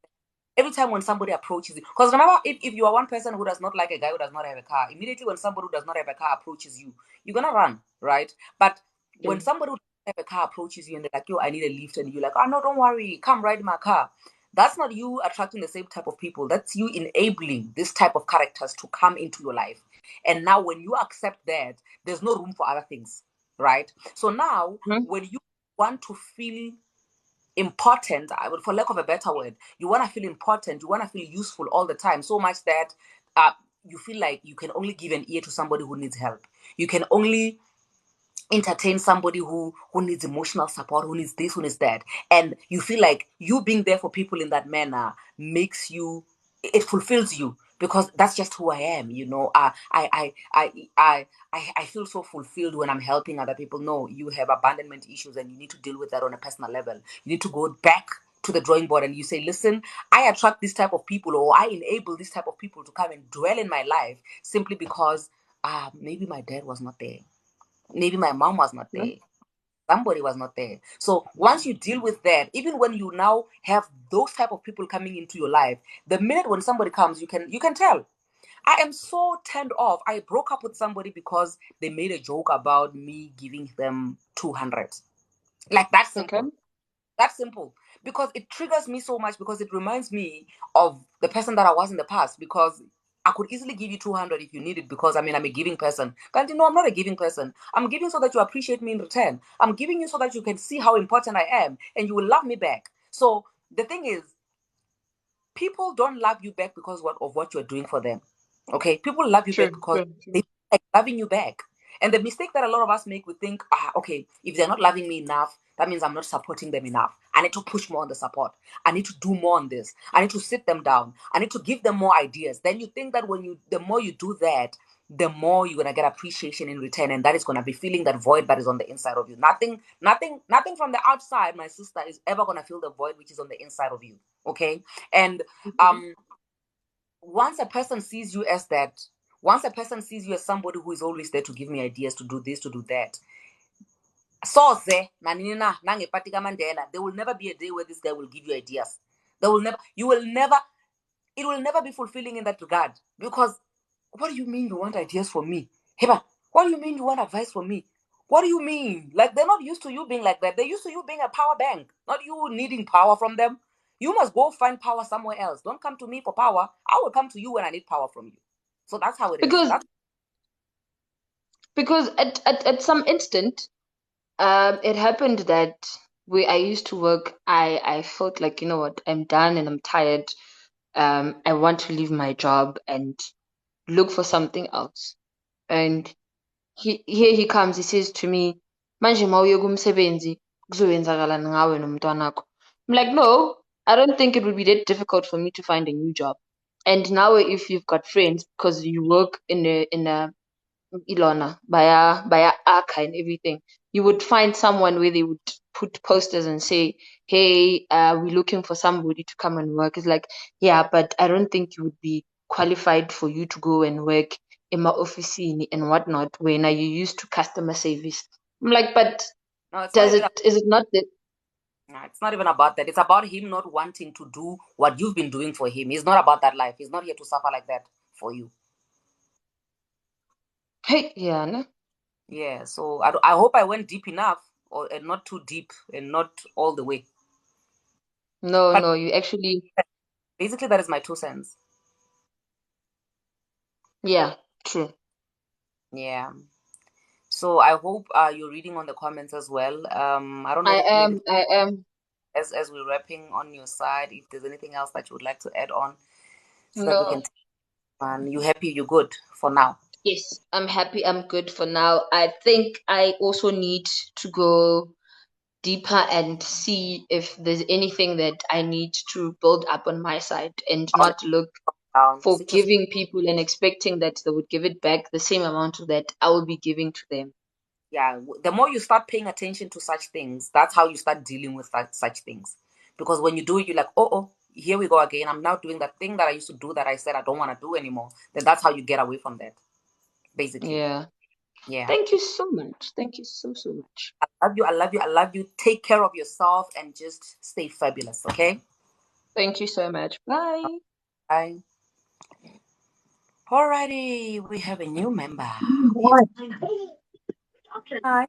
every time when somebody approaches you, because remember, if you are one person who does not like a guy who does not have a car, immediately when somebody who does not have a car approaches you, you're gonna run, right? But when Yes. somebody who doesn't have a car approaches you and they're like, yo, I need a lift, and you're like, oh no, don't worry, come ride in my car. That's not you attracting the same type of people. That's you enabling this type of characters to come into your life. And now when you accept that, there's no room for other things, right? So now Mhm. when you want to feel important, for lack of a better word, you want to feel important, you want to feel useful all the time, so much that uh, you feel like you can only give an ear to somebody who needs help. You can only entertain somebody who needs emotional support, who needs this, who needs that. And you feel like you being there for people in that manner makes you, it fulfills you because that's just who I am, you know. I feel so fulfilled when I'm helping other people. No, you have abandonment issues and you need to deal with that on a personal level. You need to go back to the drawing board and you say, listen, I attract this type of people, or I enable this type of people to come and dwell in my life simply because maybe my dad was not there. Maybe my mom was not there. Somebody was not there. So once you deal with that, even when you now have those type of people coming into your life, the minute when somebody comes, you can tell. I am so turned off. I broke up with somebody because they made a joke about me giving them 200. Like that simple. Okay. That simple. Because it triggers me so much, because it reminds me of the person that I was in the past. Because I could easily give you 200 if you need it, because I'm a giving person. But you know, I'm not a giving person. I'm giving so that you appreciate me in return. I'm giving you so that you can see how important I am and you will love me back. So the thing is, people don't love you back because of what you're doing for them. Okay? People love you back because they feel like loving you back. And the mistake that a lot of us make, we think, okay, if they're not loving me enough, that means I'm not supporting them enough. I need to push more on the support. I need to do more on this. I need to sit them down. I need to give them more ideas. Then you think that the more you do that, the more you're gonna get appreciation in return, and that is gonna be filling that void that is on the inside of you. Nothing from the outside, my sister, is ever gonna fill the void which is on the inside of you. Okay, and once a person sees you as that, once a person sees you as somebody who is always there to give me ideas, to do this, to do that, soze nanina nangepatika Mandela, there will never be a day where this guy will give you ideas. It will never be fulfilling in that regard. Because what do you mean you want ideas from me? Heba, what do you mean you want advice from me? What do you mean? Like, they're not used to you being like that. They're used to you being a power bank, not you needing power from them. You must go find power somewhere else. Don't come to me for power. I will come to you when I need power from you. So that's how it is. Because at some instant, it happened that where I used to work, I felt like, you know what, I'm done and I'm tired. I want to leave my job and look for something else. And here he comes, he says to me, manje mawuye kumsebenzi kuzoyenzakalani ngawe nomntwanakho. I'm like, no, I don't think it would be that difficult for me to find a new job. And now if you've got friends, because you work in a Ilona, by Arca and everything, you would find someone where they would put posters and say, hey, we're looking for somebody to come and work. It's like, yeah, but I don't think you would be qualified for you to go and work in my office and whatnot when are you used to customer service. I'm like, but No, is it not that? no, it's not even about that. It's about him not wanting to do what you've been doing for him. He's not about that life. He's not here to suffer like that for you. Hey, yeah, no? Yeah, so I hope I went deep enough, and not too deep, and not all the way. No, But no, you actually, basically, that is my 2 cents. yeah, true. Yeah. So I hope you're reading on the comments as well. I don't know I if maybe am. as we're wrapping on your side, if there's anything else that you would like to add on, so that we can. No. You happy? You good for now? Yes, I'm happy. I'm good for now. I think I also need to go deeper and see if there's anything that I need to build up on my side and Calm not look down. for Sit yourself. giving people and expecting that they would give it back the same amount that I will be giving to them. Yeah, the more you start paying attention to such things, that's how you start dealing with such things. Because when you do it, you're like, oh, here we go again. I'm now doing that thing that I used to do that I said I don't want to do anymore. Then that's how you get away from that, basically. Yeah. Yeah. Thank you so much. Thank you so, so much. I love you. I love you. I love you. Take care of yourself and just stay fabulous, okay? Thank you so much. Bye. Bye. Alrighty, we have a new member. Hi.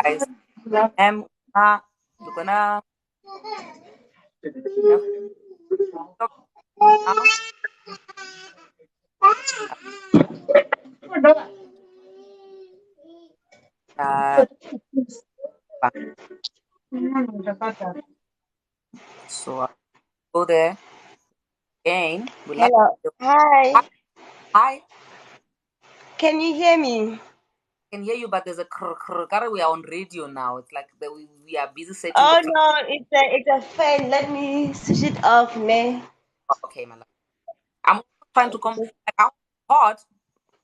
Guys. We're gonna talk now. Uh, so I'll go there again. We like Hello. Hi. hi. Can you hear me? I can hear you, but there's a we are on radio now. It's like we are busy setting the Oh clock. no, it's a fan. Let me switch it off, man. Okay, my love. I'm trying to come like I'm hot,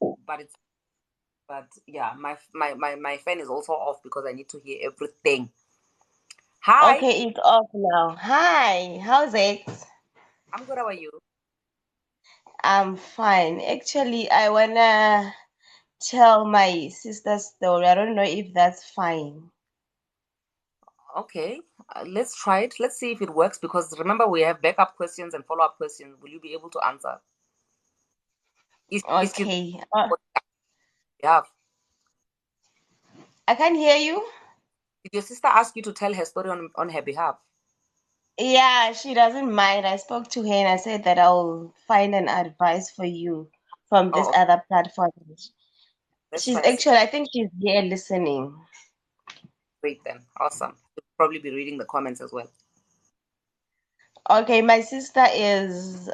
but yeah, my fan is also off because I need to hear everything. Hi, Okay, it's off now. Hi, how's it? I'm good. How are you? I'm fine. Actually, I wanna tell my sister's story. I don't know if that's fine. Okay, let's try it. Let's see if it works, because remember we have backup questions and follow-up questions. Will you be able to answer? Is she Okay. yeah? I can't hear you. Did your sister ask you to tell her story on her behalf? Yeah, she doesn't mind. I spoke to her and I said that I'll find an advice for you from this Oh, other platform. let's She's try and see. actually, I think she's here listening. Great then, awesome. You'll probably be reading the comments as well. Okay, my sister is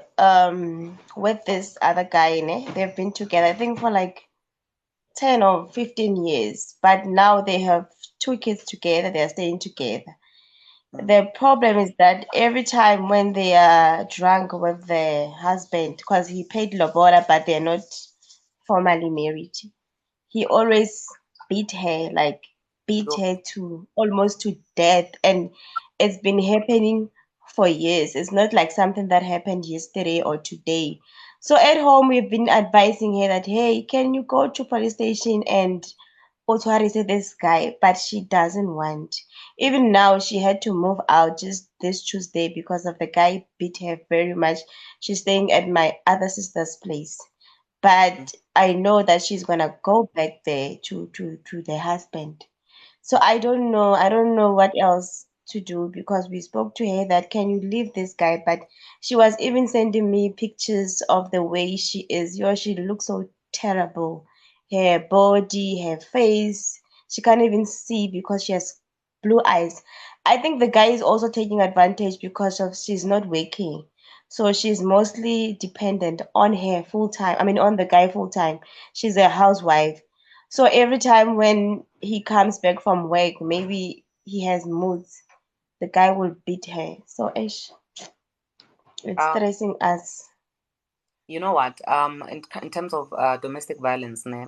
with this other guy, ne? They've been together, I think, for like 10 or 15 years, but now they have two kids together, they're staying together. The problem is that every time when they are drunk with the husband, because he paid lobola, but they're not formally married, he always beat her, like beat So, her to almost to death. And it's been happening for years. It's not like something that happened yesterday or today. So at home, we've been advising her that, hey, can you go to police station and authorize this guy? But she doesn't want. Even now, she had to move out just this Tuesday because of the guy beat her very much. She's staying at my other sister's place, but I know that she's gonna go back there to the husband. So I don't know what else to do, because we spoke to her that can you leave this guy, but she was even sending me pictures of the way she is. Yo, she looks so terrible. Her body, her face, she can't even see because she has blue eyes. I think the guy is also taking advantage because of she's not working. So she's mostly dependent on her full time. I mean, on the guy full time. She's a housewife. So every time when he comes back from work, maybe he has moods, the guy will beat her. So ish, it's um, stressing us. you know what? In terms of domestic violence, ne,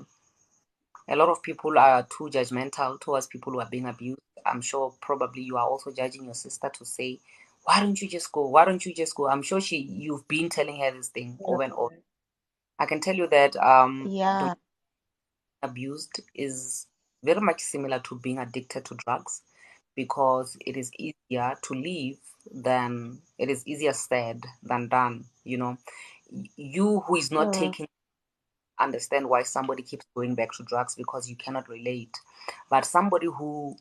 a lot of people are too judgmental towards people who are being abused. I'm sure probably you are also judging your sister to say, why don't you just go? Why don't you just go? I'm sure you've been telling her this thing over and over. I can tell you that Yeah. abused is very much similar to being addicted to drugs, because it is easier to leave than it is easier said than done. You who is not Mm, taking understand why somebody keeps going back to drugs, because you cannot relate. But somebody who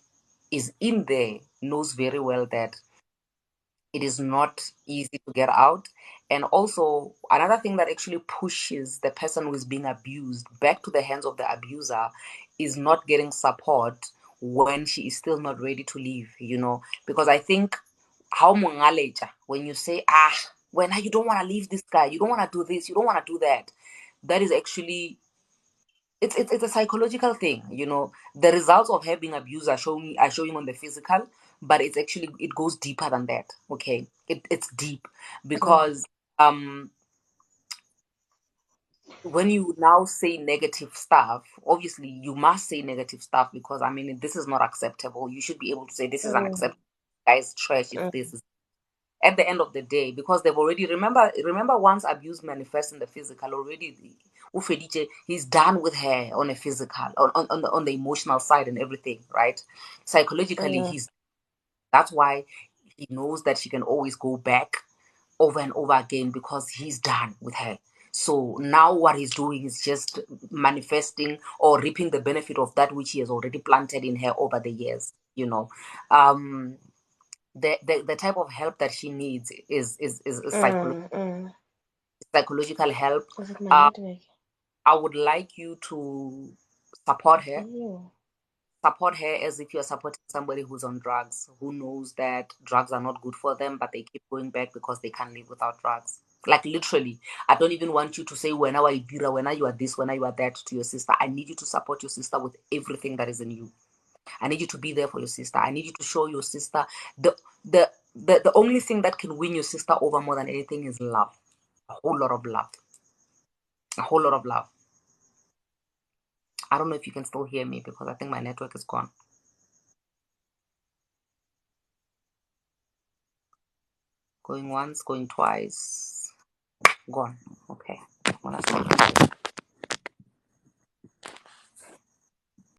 is in there knows very well that it is not easy to get out. And also, another thing that actually pushes the person who is being abused back to the hands of the abuser is not getting support when she is still not ready to leave. Because I think how mongaleja, when you say, when you don't want to leave this guy, you don't want to do this, you don't want to do that, that is actually it's a psychological thing. The results of her being abused are showing on the physical, but it goes deeper than that. Okay, it's deep, mm, because when you now say negative stuff, obviously you must say negative stuff, because I mean this is not acceptable. You should be able to say this is mm, unacceptable, guys, trash, it's mm, this is at the end of the day, because they've already remember once abuse manifests in the physical already. Ufediche, he's done with her on a physical, on the emotional side and everything, right? Psychologically, mm, that's why he knows that she can always go back over and over again, because he's done with her. So now what he's doing is just manifesting or reaping the benefit of that which he has already planted in her over the years. um the type of help that she needs is mm. psychological help. Is it my Uh, network? I would like you to support her. Ew. Support her as if you're supporting somebody who's on drugs, who knows that drugs are not good for them, but they keep going back because they can't live without drugs. Like literally, I don't even want you to say when I dira, when you are this, when you are that to your sister. I need you to support your sister with everything that is in you. I need you to be there for your sister. I need you to show your sister the the only thing that can win your sister over more than anything is love. A whole lot of love. A whole lot of love. I don't know if you can still hear me, because I think my network is gone. Going once, going twice, gone. Okay. when I start.